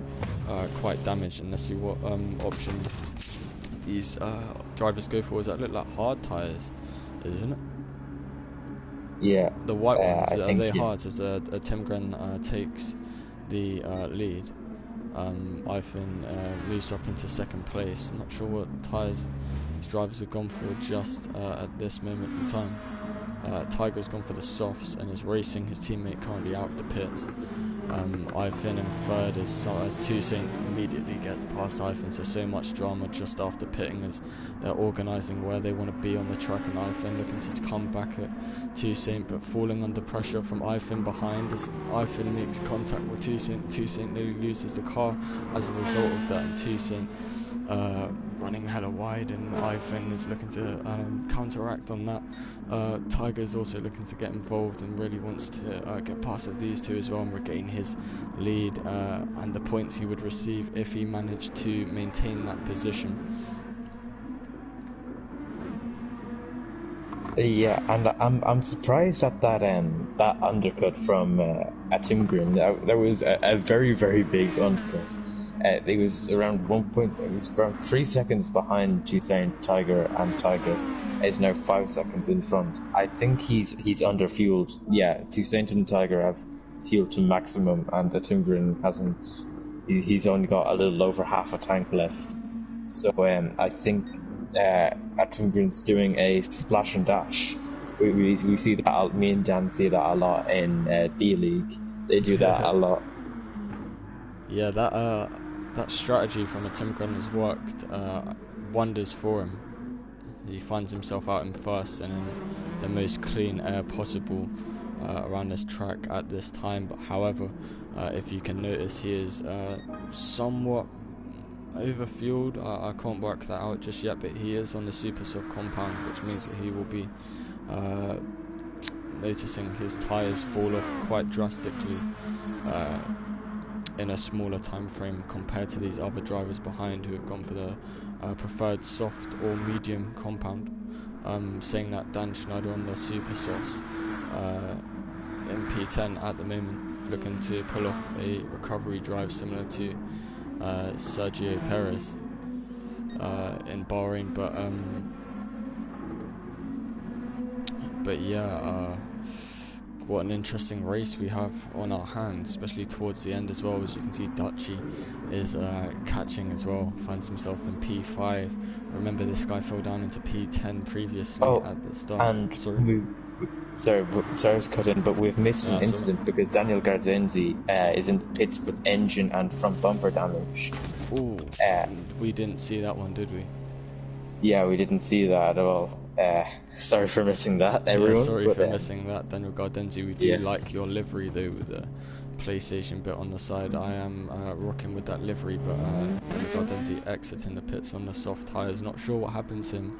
quite damaged. And let's see what option these drivers go for. Does that look like hard tires, isn't it? Yeah. The white ones, are they hard as Timgren takes the lead. Ivan moves up into second place. I'm not sure what tyres these drivers have gone for just at this moment in time. Tiger's gone for the softs and is racing his teammate currently out of the pits. Ivan in third as Toussaint immediately gets past Ivan, so much drama just after pitting as they're organising where they want to be on the track, and Ivan looking to come back at Toussaint, but falling under pressure from Ivan behind as Ivan makes contact with Toussaint. Toussaint nearly loses the car as a result of that, and Toussaint running hella wide, and Ivan is looking to counteract on that. Tiger is also looking to get involved and really wants to get past of these two as well and regain his lead and the points he would receive if he managed to maintain that position. Yeah, and I'm surprised at that that undercut from Timgren. That was a very, very big undercut. It was around 3 seconds behind Toussaint, Tiger, and Tiger is now 5 seconds in front. I think he's under fueled. Yeah, Toussaint and Tiger have fueled to maximum, and Timgren hasn't. He's only got a little over half a tank left. So I think Timgren's doing a splash and dash. We see that. Me and Dan see that a lot in B League. They do that a lot. Yeah, that strategy from a Timgren has worked wonders for him. He finds himself out in first and in the most clean air possible around this track at this time. But however, if you can notice, he is somewhat overfueled. I can't work that out just yet, but he is on the super soft compound, which means that he will be noticing his tyres fall off quite drastically in a smaller time frame compared to these other drivers behind who have gone for the preferred soft or medium compound. Saying that, Dan Schneider on the super softs in P10 at the moment, looking to pull off a recovery drive similar to Sergio Perez in Bahrain, but yeah, what an interesting race we have on our hands, especially towards the end as well. As you can see, Dutchy is catching as well, finds himself in P5. Remember, this guy fell down into P10 previously at the start. And sorry to cut in, but we've missed an incident because Daniel Garzenzi is in the pits with engine and front bumper damage. Ooh, we didn't see that one, did we? Yeah, we didn't see that at all. Sorry for missing that, everyone. Yeah, sorry for missing that, Daniel Gardenzi. We do like your livery though, with the PlayStation bit on the side. I am rocking with that livery, but Daniel Gardenzi exiting the pits on the soft tyres. Not sure what happened to him,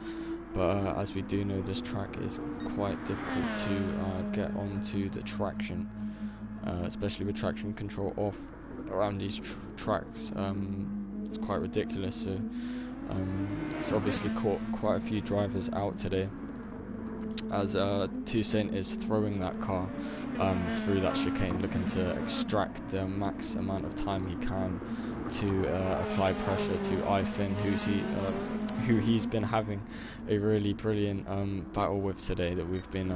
but as we do know, this track is quite difficult to get onto the traction, especially with traction control off around these tracks. It's quite ridiculous. So it's obviously caught quite a few drivers out today, as Toussaint is throwing that car through that chicane, looking to extract the max amount of time he can to apply pressure to Ivan, who's who he's been having a really brilliant battle with today that we've been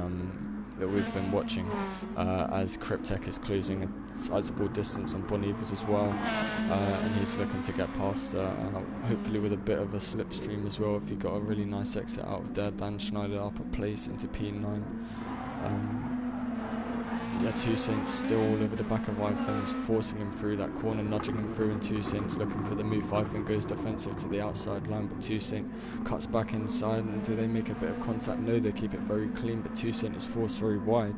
watching, as Cryptek is closing a sizable distance on Bonnevers as well, and he's looking to get past, hopefully with a bit of a slipstream as well, if he got a really nice exit out of there. Dan Schneider up at place into P9. Yeah, Toussaint still all over the back of Ivan, forcing him through that corner, nudging him through, and Toussaint's looking for the move. Ivan goes defensive to the outside line, but Toussaint cuts back inside, and do they make a bit of contact? No, they keep it very clean, but Toussaint is forced very wide,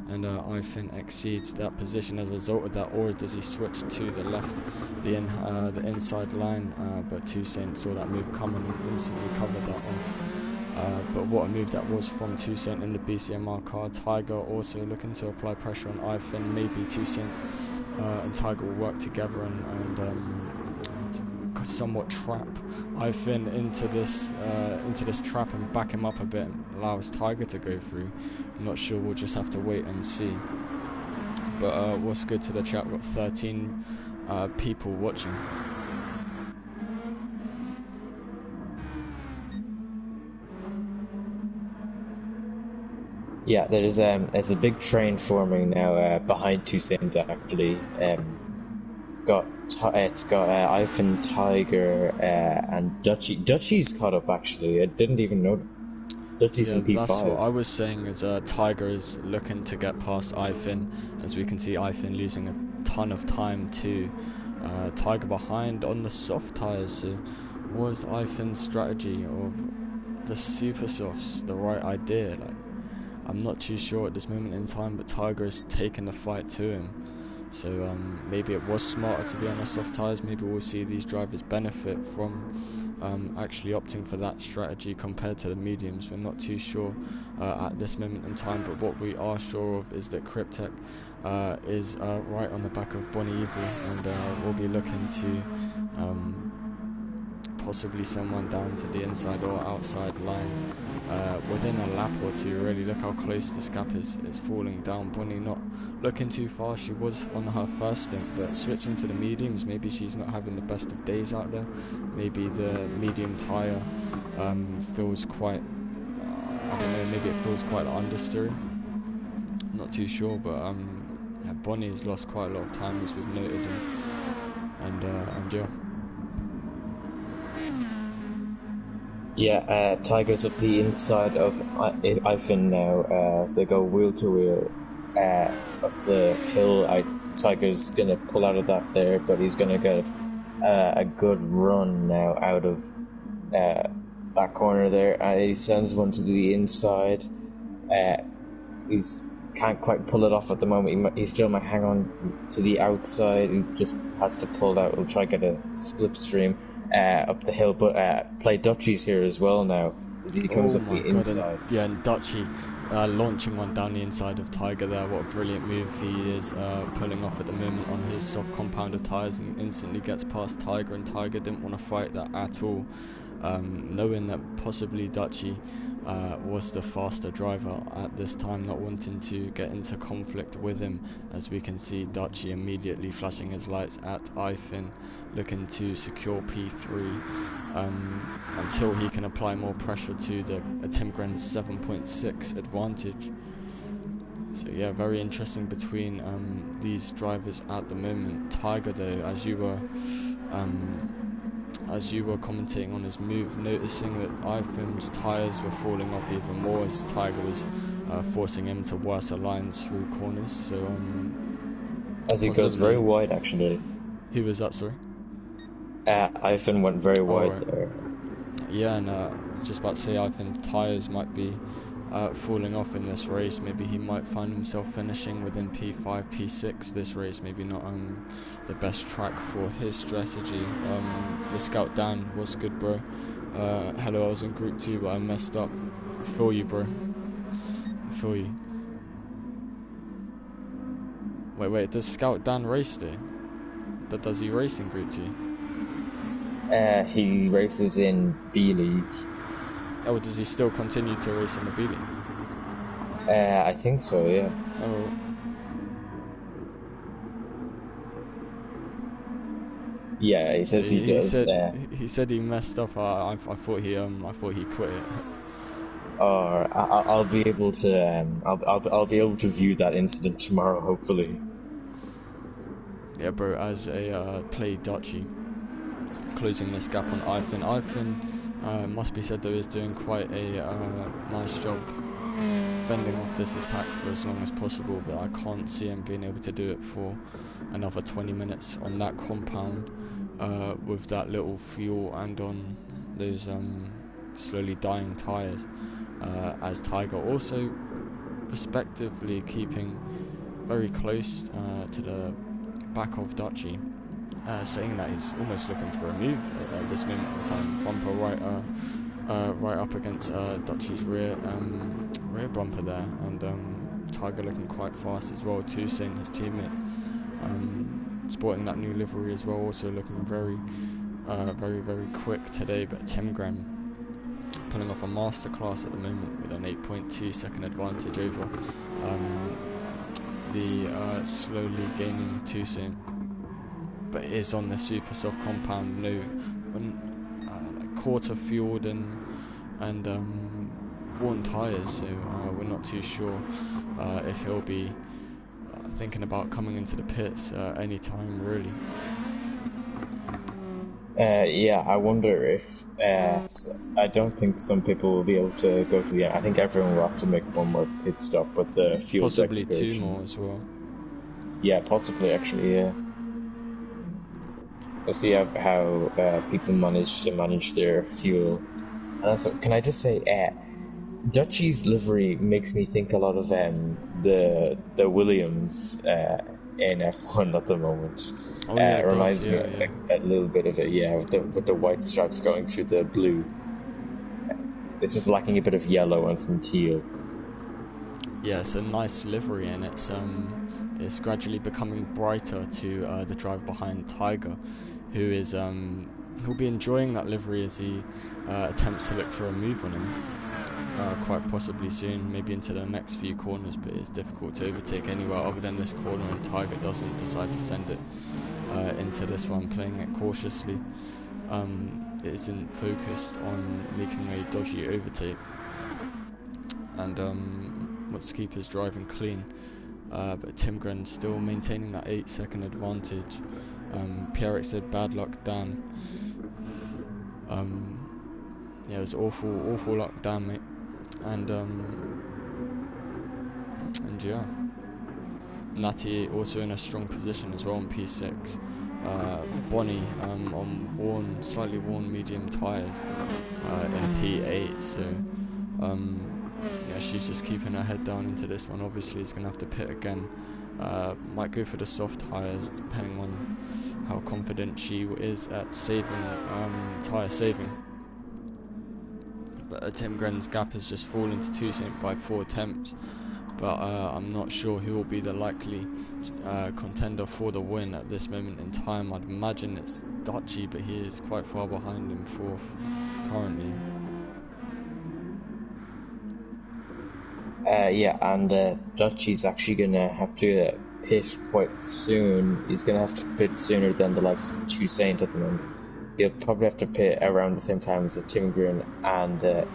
and Ivan exceeds that position as a result of that, or does he switch to the left, the inside line, but Toussaint saw that move coming and instantly covered that off. But what a move that was from Toussaint in the BCMR car. Tiger also looking to apply pressure on Ivan. Maybe Toussaint and Tiger will work together and somewhat trap Ivan into this trap and back him up a bit and allows Tiger to go through. I'm not sure, we'll just have to wait and see. But what's good to the chat, we've got 13 people watching. Yeah, there's a big train forming now behind Toussaint actually. It's got Ivan, Tiger, and Dutchy. Dutchy's caught up actually. I didn't even know. Dutchy's in P5. That's what I was saying. Is Tiger is looking to get past Ivan, as we can see Ivan losing a ton of time to Tiger behind on the soft tyres. So was Ivan's strategy of the super softs the right idea? Like, I'm not too sure at this moment in time, but Tiger has taken the fight to him. So maybe it was smarter to be on the soft tyres. Maybe we'll see these drivers benefit from actually opting for that strategy compared to the mediums. We're not too sure at this moment in time, but what we are sure of is that Cryptek is right on the back of Bonnevers, and we'll be looking to possibly someone down to the inside or outside line within a lap or two. Really look how close this gap is falling down. Bonnie not looking too far. She was on her first stint, but switching to the mediums, maybe she's not having the best of days out there. Maybe the medium tyre feels quite I don't know, maybe it feels quite understeering. Not too sure, but yeah, Bonnie has lost quite a lot of time, as we've noted, and yeah. Yeah, Tiger's up the inside of Ivan now. As they go wheel to wheel up the hill. Tiger's gonna pull out of that there, but he's gonna get a good run now out of that corner there. He sends one to the inside. He's can't quite pull it off at the moment. He still might hang on to the outside. He just has to pull out. He'll try to get a slipstream up the hill, but play Dutchy's here as well now as he comes up the inside. Yeah, and Dutchy launching one down the inside of Tiger there. What a brilliant move he is pulling off at the moment on his soft compounder tyres, and instantly gets past Tiger, and Tiger didn't want to fight that at all, knowing that possibly Dutchy was the faster driver at this time, not wanting to get into conflict with him. As we can see, Dutchy immediately flashing his lights at Ivan, looking to secure P3 until he can apply more pressure to the Timgren's 7.6 advantage. So yeah, very interesting between these drivers at the moment. Tiger though, as you were commentating on his move, noticing that Ivan's tyres were falling off even more as Tiger was forcing him to worse lines through corners. So as he goes very wide actually. Who was that, sorry? Ivan went very wide there. Yeah, and just about to say Ivan's tyres might be falling off in this race. Maybe he might find himself finishing within P5, P6 this race. Maybe not the best track for his strategy. The Scout Dan, what's good, bro? Hello, I was in Group 2, but I messed up. I feel you, bro. I feel you. Wait, does Scout Dan race there? Does he race in Group 2? He races in B League. Oh, does he still continue to race in the B League? I think so, yeah. Oh. Yeah, he says he does. He said he messed up. I thought he quit it. Or I'll be able to I'll be able to view that incident tomorrow, hopefully. Yeah, bro. As a play Dutchy, closing this gap on Ivan. Ivan, must be said though, is doing quite a nice job fending off this attack for as long as possible, but I can't see him being able to do it for another 20 minutes on that compound with that little fuel and on those slowly dying tyres, as Tiger also respectively keeping very close to the back of Dutchy, saying that he's almost looking for a move at this moment in time. Bumper right up against Dutchy's rear bumper there, and Tiger looking quite fast as well. Toussaint, his teammate, sporting that new livery as well, also looking very quick today. But Tim Graham pulling off a masterclass at the moment with an 8.2 second advantage over the slowly gaining Toussaint, but is on the super soft compound, like quarter fueled and worn tyres, so we're not too sure if he'll be thinking about coming into the pits anytime really. Yeah, I wonder if I don't think some people will be able to go to the end. I think everyone will have to make one more pit stop with the fuel possibly declaration. 2 more as well. Yeah, possibly actually. Yeah. We'll see how people manage their fuel. And also, can I just say, Dutchy's livery makes me think a lot of the Williams in F1 at the moment. Oh yeah, it reminds does, me a little bit of it, yeah, with the white stripes going through the blue. It's just lacking a bit of yellow and some teal. Yeah, it's a nice livery, and it's gradually becoming brighter to the driver behind Tiger, who is he'll be enjoying that livery as he attempts to look for a move on him. Quite possibly soon, maybe into the next few corners, but it's difficult to overtake anywhere other than this corner, and Tiger doesn't decide to send it into this one, playing it cautiously. It isn't focused on making a dodgy overtake, and wants to keep his driving clean. But Tim Gren still maintaining that 8-second advantage. Pierrick said bad luck, Dan. Yeah, it was awful luck, Dan, mate. And yeah, Natty also in a strong position as well on P6. Bonnie on slightly worn medium tyres in P8. So yeah, she's just keeping her head down into this one. Obviously, he's gonna have to pit again. Might go for the soft tyres depending on how confident she is at saving tyre saving. But Tim Gren's gap has just fallen to Toussaint by 4 attempts. But I'm not sure who will be the likely contender for the win at this moment in time. I'd imagine it's Dutchy, but he is quite far behind him, 4th currently. Yeah, and Dutchy's actually gonna have to pit quite soon. He's gonna have to pit sooner than the likes of Toussaint at the moment. He'll probably have to pit around the same time as Tim Green and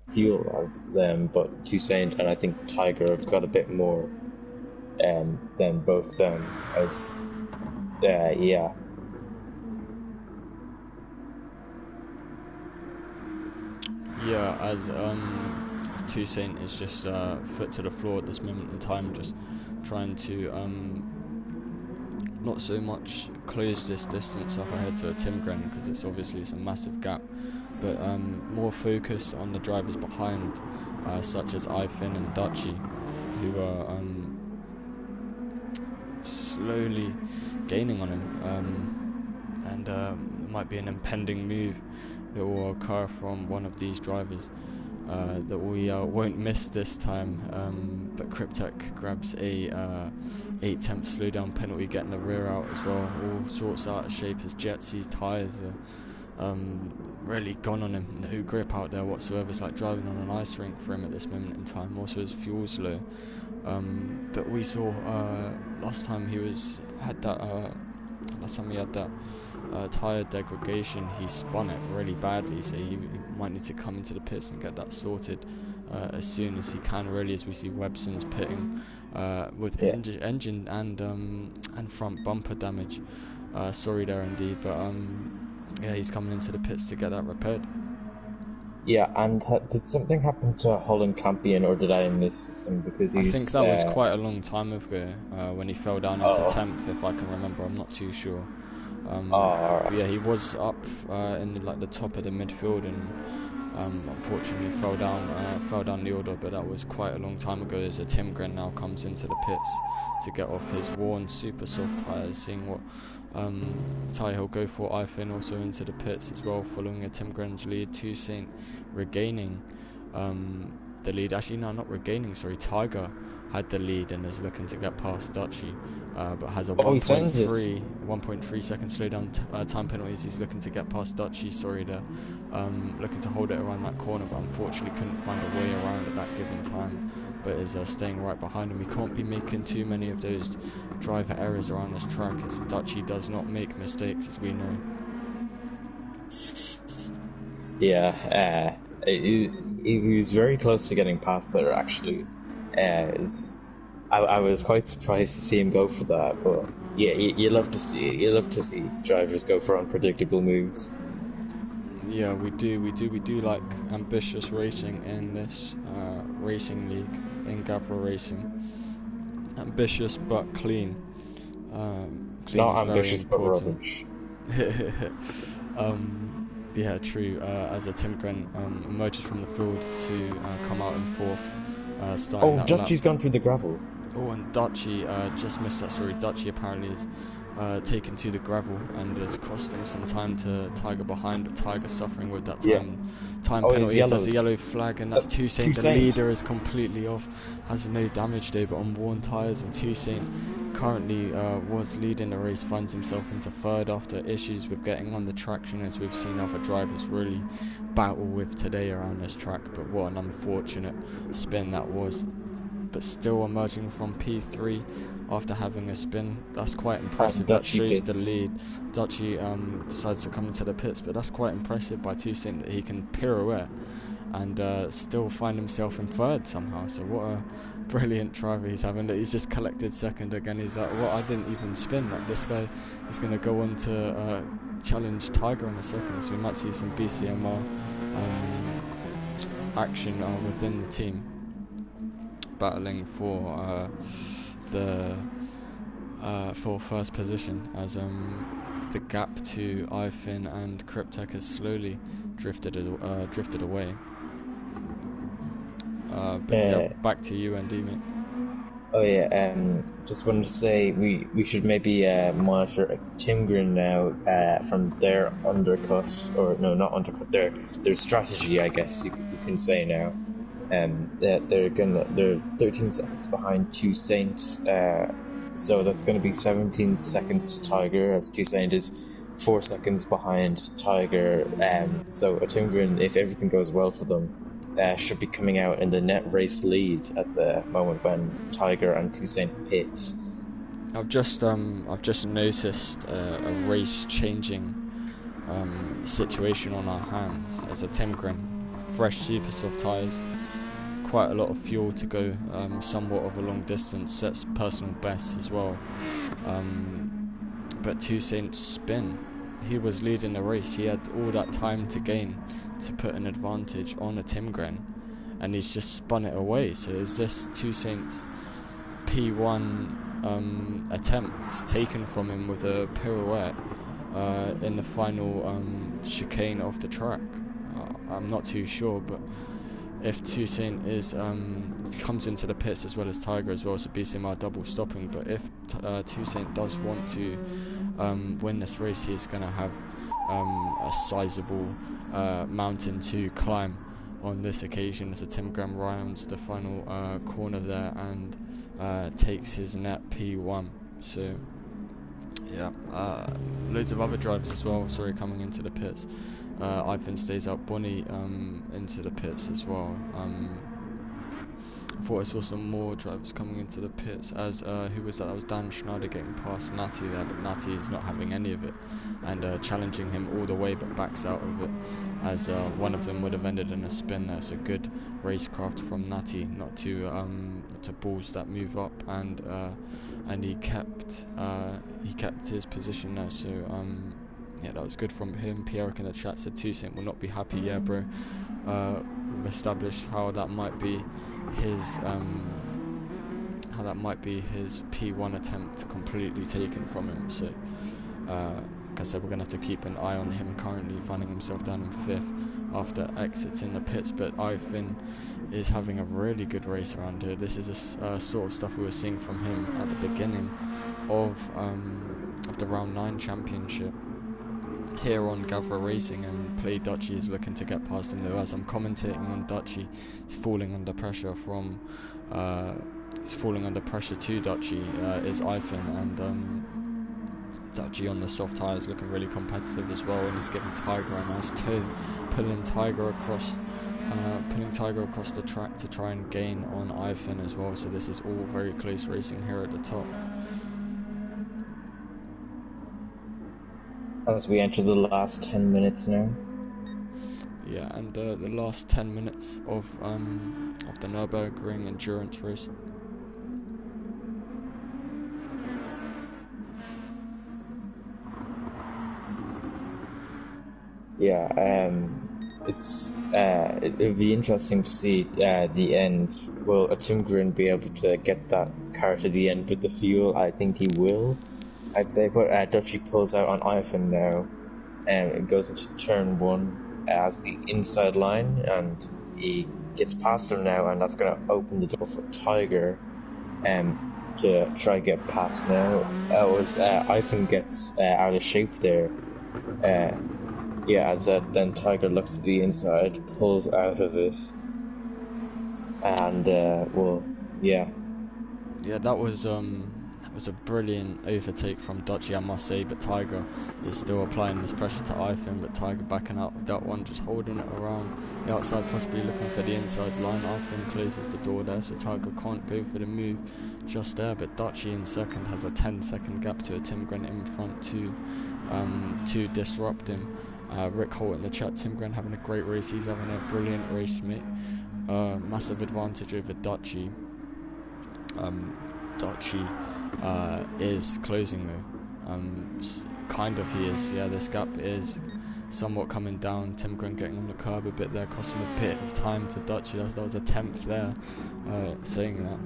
fuel as them, but Toussaint and I think Tiger have got a bit more than both them. As yeah. Yeah, as Toussaint is just foot to the floor at this moment in time, just trying to not so much close this distance up ahead to Tim Gren, because it's obviously a massive gap, but more focused on the drivers behind, such as Ivan and Dutchy, who are slowly gaining on him, and there might be an impending move that will occur from one of these drivers that we won't miss this time, but Cryptech grabs a 8-tenth slowdown penalty, getting the rear out as well. All sorts out of shape as Jetsy's tyres really gone on him. No grip out there whatsoever. It's like driving on an ice rink for him at this moment in time. Also, his fuel's low. But we saw last time he had that tyre degradation, he spun it really badly, so he might need to come into the pits and get that sorted as soon as he can, really, as we see Webson's pitting with engine and front bumper damage. Sorry there indeed, but yeah, he's coming into the pits to get that repaired. Yeah, and did something happen to Holland Campion, or did I miss something? Because I think that was quite a long time ago when he fell down into 10th, if I can remember. I'm not too sure. But yeah, he was up in the top of the midfield, and unfortunately fell down the order. But that was quite a long time ago. As a Timgren now comes into the pits to get off his worn super soft tyres, seeing what tyre he'll go for. Ifin also into the pits as well, following a Timgren's lead. Toussaint regaining the lead. Actually, no, not regaining. Sorry, Tiger had the lead and is looking to get past Dutchy, but has a 1.3 second slowdown time penalties. He's looking to get past Dutchy. Sorry, there, looking to hold it around that corner, but unfortunately couldn't find a way around at that given time. But is staying right behind him. He can't be making too many of those driver errors around this track, as Dutchy does not make mistakes, as we know. Yeah, he was very close to getting past there, actually. I was quite surprised to see him go for that, but yeah, you love to see drivers go for unpredictable moves. Yeah, we do like ambitious racing in this racing league, in Gavra racing. Ambitious but clean. Clean Not is ambitious very but important. rubbish. Yeah, true. As a Timgren emerges from the field to come out in fourth. Dutchy's gone through the gravel. Oh, and Dutchy just missed that. Sorry, Dutchy apparently is taken to the gravel and has cost him some time to Tiger behind, but Tiger suffering with that time penalty. That's a yellow flag, and that's Toussaint. The leader is completely off, has no damage though, but on worn tyres, and Toussaint currently was leading the race, finds himself into third after issues with getting on the traction, as we've seen other drivers really battle with today around this track. But what an unfortunate spin that was. But still emerging from P3 after having a spin. That's quite impressive. That shows the lead. Dutchy decides to come into the pits, but that's quite impressive by Toussaint that he can pirouette and still find himself in third somehow. So what a brilliant driver he's having. That he's just collected second again. He's like, well, I didn't even spin. Like, this guy is going to go on to challenge Tiger in a second. So we might see some BCMR action within the team, battling for for first position, as the gap to Ifin and Cryptek has slowly drifted away. But yeah, back to you, Andy, mate. Oh yeah, just wanted to say we should maybe monitor Timgren now from their undercut, or no, not undercut, their strategy, I guess you can say now. They're 13 seconds behind Toussaint, so that's going to be 17 seconds to Tiger, as Toussaint is 4 seconds behind Tiger. So a Timgren, if everything goes well for them, should be coming out in the net race lead at the moment when Tiger and Toussaint pit. I've just noticed a race changing situation on our hands as a Timgren, fresh super soft tyres, quite a lot of fuel to go, somewhat of a long distance, sets personal best as well. But Toussaint's spin, he was leading the race, he had all that time to gain to put an advantage on a Timgren, and he's just spun it away. So is this Toussaint's P1 attempt taken from him with a pirouette in the final chicane of the track? I'm not too sure, but if Toussaint comes into the pits as well as Tiger as well, so BCMR double stopping. But if Toussaint does want to win this race, he's going to have a sizable mountain to climb on this occasion, as a Timgren rounds the final corner there and takes his net P1. So Yeah, loads of other drivers as well, sorry, coming into the pits. Ivan stays out Bonnie into the pits as well. I thought I saw some more drivers coming into the pits, as who was that? That was Dan Schneider getting past Natty there, but Natty is not having any of it, and challenging him all the way, but backs out of it, as one of them would have ended in a spin there. So good racecraft from Natty, not to balls that move up, and he kept his position there. So yeah, that was good from him. Pierre in the chat said Toussaint will not be happy. Yeah, bro. We've established how that might be his P1 attempt completely taken from him. So like I said, we're going to have to keep an eye on him, currently finding himself down in 5th after exiting the pits. But Ivan is having a really good race around here. This is a sort of stuff we were seeing from him at the beginning of the round 9 championship here on Gavra Racing, and Play Dutchy is looking to get past him, though. As I'm commentating on Dutchy, he's falling under pressure from to Dutchy, is Ivan, and Dutchy on the soft tyres looking really competitive as well, and he's giving Tiger a nice toe, pulling Tiger across the track to try and gain on Ivan as well. So this is all very close racing here at the top. As we enter the last 10 minutes now. Yeah, and the last 10 minutes of the Nurburgring endurance race. Yeah, it'll be interesting to see the end. Will Timgren be able to get that car to the end with the fuel? I think he will, I'd say. But Dutchy pulls out on Ivan now, and it goes into turn 1 as the inside line, and he gets past him now, and that's going to open the door for Tiger to try and get past now. Ivan gets out of shape there. Yeah, as then Tiger looks to the inside, pulls out of it, and yeah. Yeah, that was a brilliant overtake from Dutchy, I must say, but Tiger is still applying this pressure to Ivan, but Tiger backing out of that one, just holding it around the outside, possibly looking for the inside line. Ivan closes the door there, so Tiger can't go for the move just there, but Dutchy in second has a 10-second gap to a Timgren in front to disrupt him. Rick Holt in the chat, Timgren having a great race, he's having a brilliant race, mate. Massive advantage over Dutchy. Dutchy is closing though. Kind of he is, yeah, this gap is somewhat coming down. Timgren getting on the curb a bit there, costing a bit of time to Dutchy. That was a 10th there, saying that.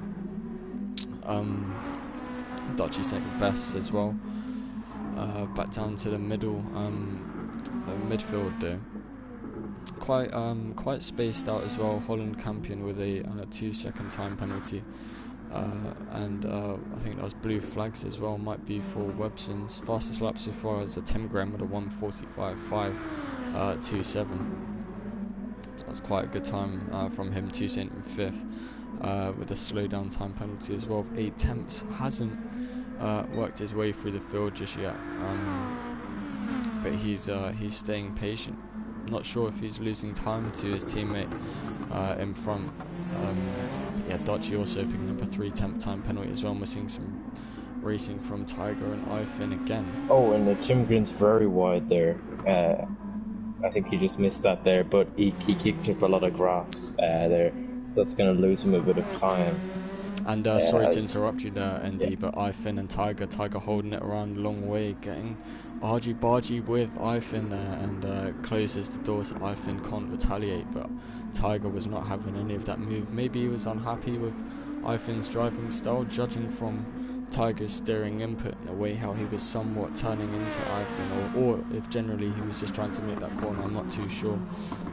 Dutchy second best as well. Back down to the middle, the midfield though. Quite spaced out as well. Holland Campion with a 2-second time penalty. And I think that was blue flags as well, might be for Webson's. Fastest lap so far is a Timgren with a 1:45.527. That was quite a good time from him. Toussaint in 5th with a slow down time penalty as well of 8 tenths. Hasn't worked his way through the field just yet, but he's staying patient. Not sure if he's losing time to his teammate in front. Yeah, Dutchy also picking up a 3-10th time penalty as well. We're seeing some racing from Tiger and Ivan again. Oh, and the Timgren's very wide there. I think he just missed that there, but he kicked up a lot of grass there, so that's going to lose him a bit of time. And sorry to interrupt you there, Andy, yeah. But Ivan and Tiger holding it around a long way, getting argy-bargy with Ivan there, and closes the door so Ivan can't retaliate, but Tiger was not having any of that move. Maybe he was unhappy with Ivan's driving style, judging from Tiger's steering input and the way how he was somewhat turning into Ivan, or if generally he was just trying to make that corner. I'm not too sure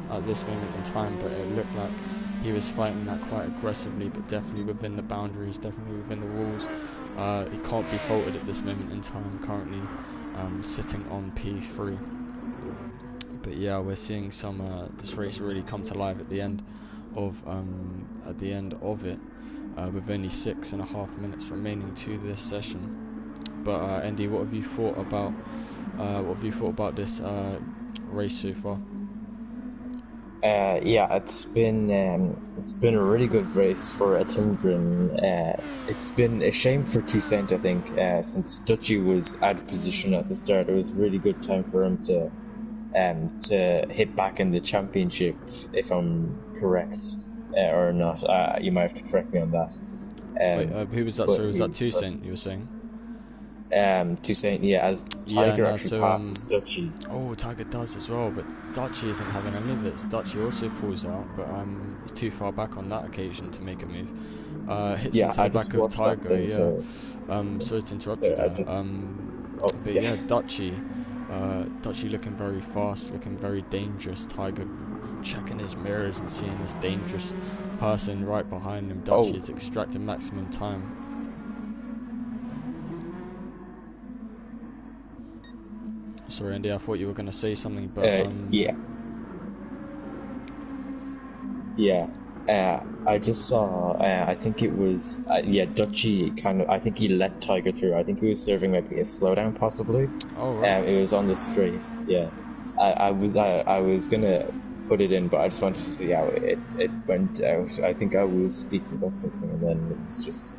at this moment in time, but it looked like he was fighting that quite aggressively, but definitely within the boundaries, definitely within the rules. He can't be faulted at this moment in time, currently sitting on P3. But yeah, we're seeing some this race really come to life at the end of it, with only 6.5 minutes remaining to this session. But Andy, what have you thought about this race so far? Yeah, it's been a really good race for a Timgren. It's been a shame for Toussaint, I think, since Duchy was out of position at the start. It was a really good time for him to hit back in the championship, if I'm correct, or not. You might have to correct me on that. Wait, who was that? Sorry, was that Toussaint you were saying? Toussaint, yeah, as Tiger actually passes Duchy. Oh, Tiger does as well, but Duchy isn't having any of it. Duchy also pulls out, but it's too far back on that occasion to make a move. Hits into the back of Tiger. Thing, yeah. Sorry to interrupt you there. But yeah, Duchy looking very fast, looking very dangerous. Tiger checking his mirrors and seeing this dangerous person right behind him. Duchy is extracting maximum time. Sorry, Andy, I thought you were going to say something, but I just saw. I think it was Duchy kind of. I think he let Tiger through. I think he was serving maybe a slowdown, possibly. Oh right. It was on the straight. Yeah, I was gonna put it in, but I just wanted to see how it went out. I think I was speaking about something, and then it was just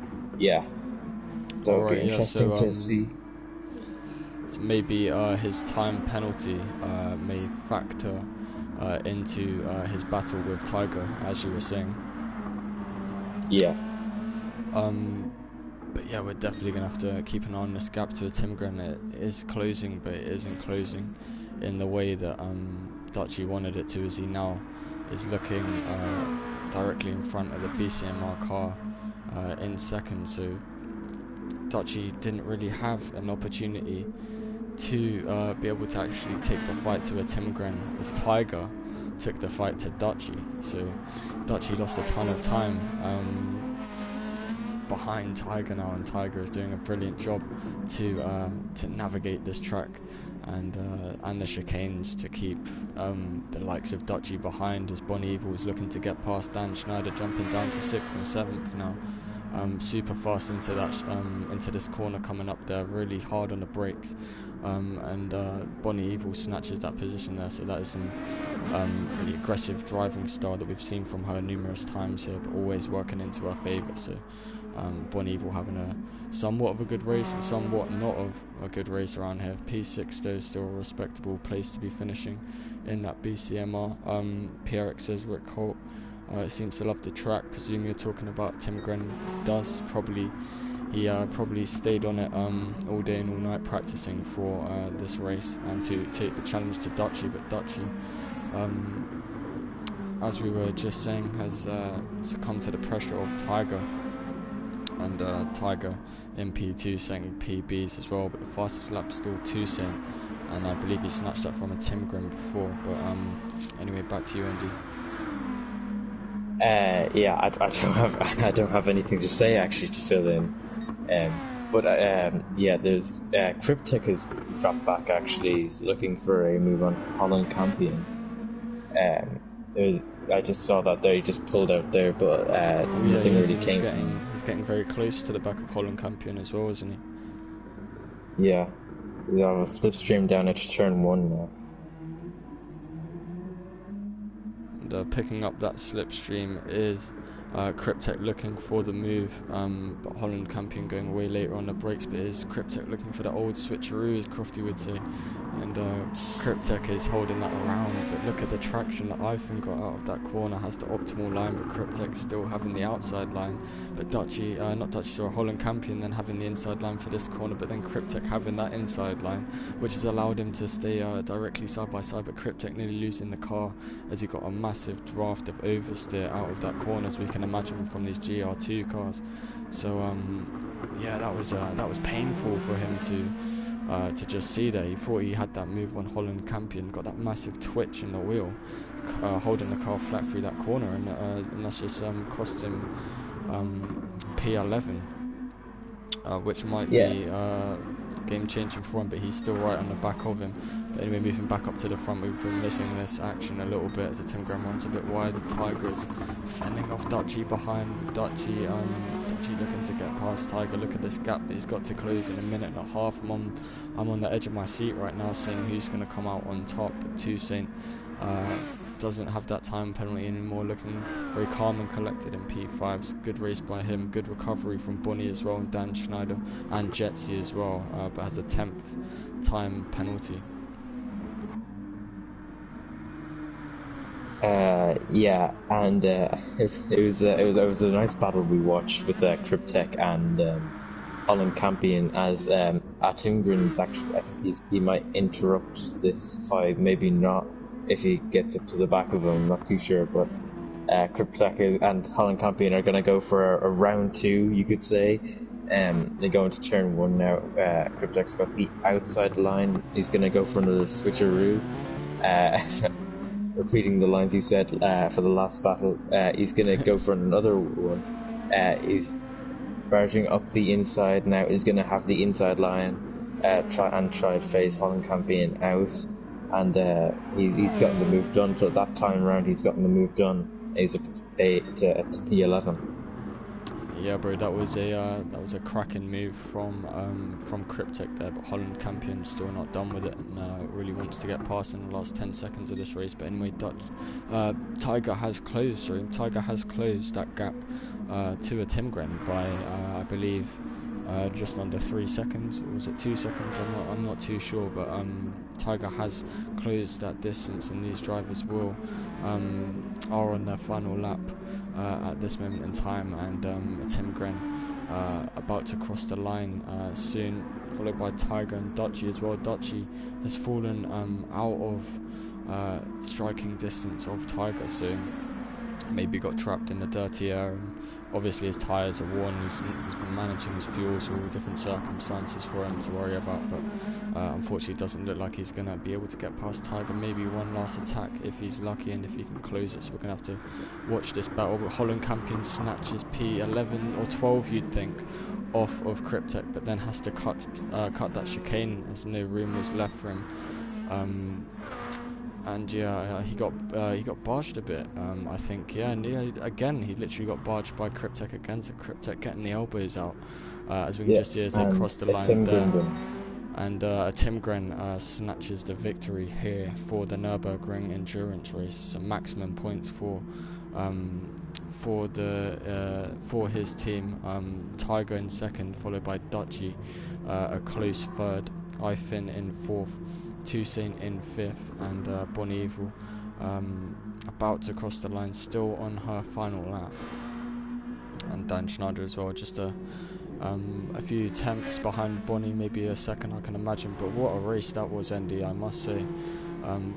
So it'll be interesting to see. So maybe his time penalty may factor into his battle with Tiger, as you were saying. Yeah. But yeah, we're definitely going to have to keep an eye on this gap to a Timgren. It is closing, but it isn't closing in the way that Duchy wanted it to, as he now is looking directly in front of the BCMR car in second. So Duchy didn't really have an opportunity to be able to actually take the fight to a Timgren, as Tiger took the fight to Duchy. So Duchy lost a ton of time behind Tiger now, and Tiger is doing a brilliant job to navigate this track and the chicanes to keep the likes of Duchy behind, as Bonnie Evil is looking to get past Dan Schneider, jumping down to 6th and 7th now. Super fast into this corner coming up there, really hard on the brakes, and Bonnie Evil snatches that position there. So that is some really aggressive driving style that we've seen from her numerous times here, but always working into her favour. So Bonnie Evil having a somewhat of a good race and somewhat not of a good race around here. P6 though, still a respectable place to be finishing in that BCMR. PRX says Rick Holt seems to love the track. Presume you're talking about Timgren. Does probably. He probably stayed on it all day and all night practicing for this race and to take the challenge to Duchy. But Duchy, as we were just saying, has succumbed to the pressure of Tiger. And Tiger in P2 setting PBs as well, but the fastest lap still Toussaint, and I believe he snatched that from a Timgren before. But anyway, back to you, Andy. I don't have anything to say actually to fill in. There's Cryptech has dropped back actually. He's looking for a move on Holland Campion. I just saw that there. He just pulled out there, but nothing really came. He's getting very close to the back of Holland Campion as well, isn't he? Yeah, we have a slipstream down at turn 1 now. And picking up that slipstream is Cryptech looking for the move, but Holland Campion going way later on the brakes. But is Cryptech looking for the old switcheroo, as Crofty would say, and Cryptech is holding that around. But look at the traction that Ivan got out of that corner, has the optimal line, but Cryptech still having the outside line. But Holland Campion then having the inside line for this corner, but then Cryptech having that inside line, which has allowed him to stay directly side by side. But Cryptech nearly losing the car as he got a massive draft of oversteer out of that corner, as we can imagine from these GR2 cars. So that was painful for him to just see there. He thought he had that move on Holland Campion, got that massive twitch in the wheel, holding the car flat through that corner, and that's just cost him P11, which might be game changing for him, but he's still right on the back of him. But anyway, moving back up to the front, we've been missing this action a little bit as the Timgren runs a bit wide. The Tiger is fending off Duchy behind. Duchy Dutchy looking to get past Tiger. Look at this gap that he's got to close in a minute and a half. I'm on the edge of my seat right now, seeing who's going to come out on top. Toussaint doesn't have that time penalty anymore, looking very calm and collected in P5s. Good race by him, good recovery from Bonnie as well, and Dan Schneider and Jetsi as well, but has a 10th time penalty. Yeah, and it was a nice battle we watched with Cryptek and Holland Campion, as Attingren's actually, I think he might interrupt this fight, maybe not if he gets up to the back of him, I'm not too sure, but Cryptek and Holland Campion are going to go for a round 2, you could say. They go into turn 1 now. Cryptek's got the outside line, he's going to go for another switcheroo. Repeating the lines you said for the last battle, he's going to go for another one. He's barging up the inside now. He's going to have the inside line, try to phase Holland Campion out, and he's gotten the move done. So that time round, he's gotten the move done. He's up to P11. Yeah, bro, that was a cracking move from Cryptek there, but Holland Campion's still not done with it, and really wants to get past in the last 10 seconds of this race. But anyway, Tiger has closed that gap to a Timgren by I believe just under 3 seconds, or was it 2 seconds? I'm not too sure, but Tiger has closed that distance, and these drivers are on their final lap at this moment in time, and Timgren about to cross the line soon, followed by Tiger and Dutchy as well. Dutchy has fallen out of striking distance of Tiger, so maybe got trapped in the dirty air, and obviously his tyres are worn. He's been managing his fuel, so all different circumstances for him to worry about, but unfortunately it doesn't look like he's going to be able to get past Tiger. Maybe one last attack if he's lucky and if he can close it, so we're going to have to watch this battle. But Holland Campion snatches P11 or 12, you'd think, off of Cryptek, but then has to cut that chicane as no room was left for him. And yeah, he got barged a bit, I think. Yeah, and again, he literally got barged by Cryptek again. So Cryptek getting the elbows out, as we can just see as they cross the line there. And Timgren snatches the victory here for the Nurburgring endurance race. So maximum points for his team. Tiger in second, followed by Dutchy, a close third. Ifin in fourth. Toussaint in fifth, and Bonnie Evil about to cross the line, still on her final lap, and Dan Schneider as well, just a few tenths behind Bonnie, maybe a second I can imagine. But what a race that was, Andy, I must say.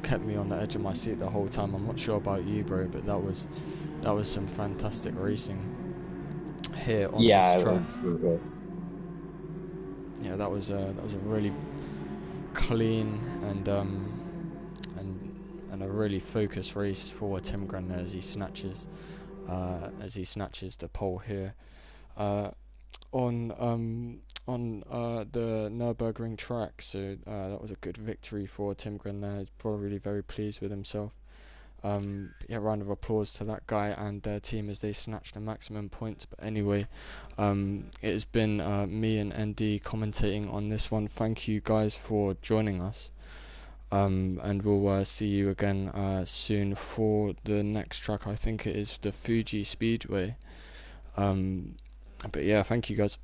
Kept me on the edge of my seat the whole time. I'm not sure about you, bro, but that was some fantastic racing here on this track. Yeah, that was a really clean and a really focused race for Timgren as he snatches the pole here on the Nurburgring track. So that was a good victory for Timgren there. He's probably very pleased with himself. Yeah, round of applause to that guy and their team as they snatched the maximum points. But anyway, it has been me and ND commentating on this one. Thank you guys for joining us, and we'll see you again soon for the next track. I think it is the Fuji Speedway. But yeah, thank you guys.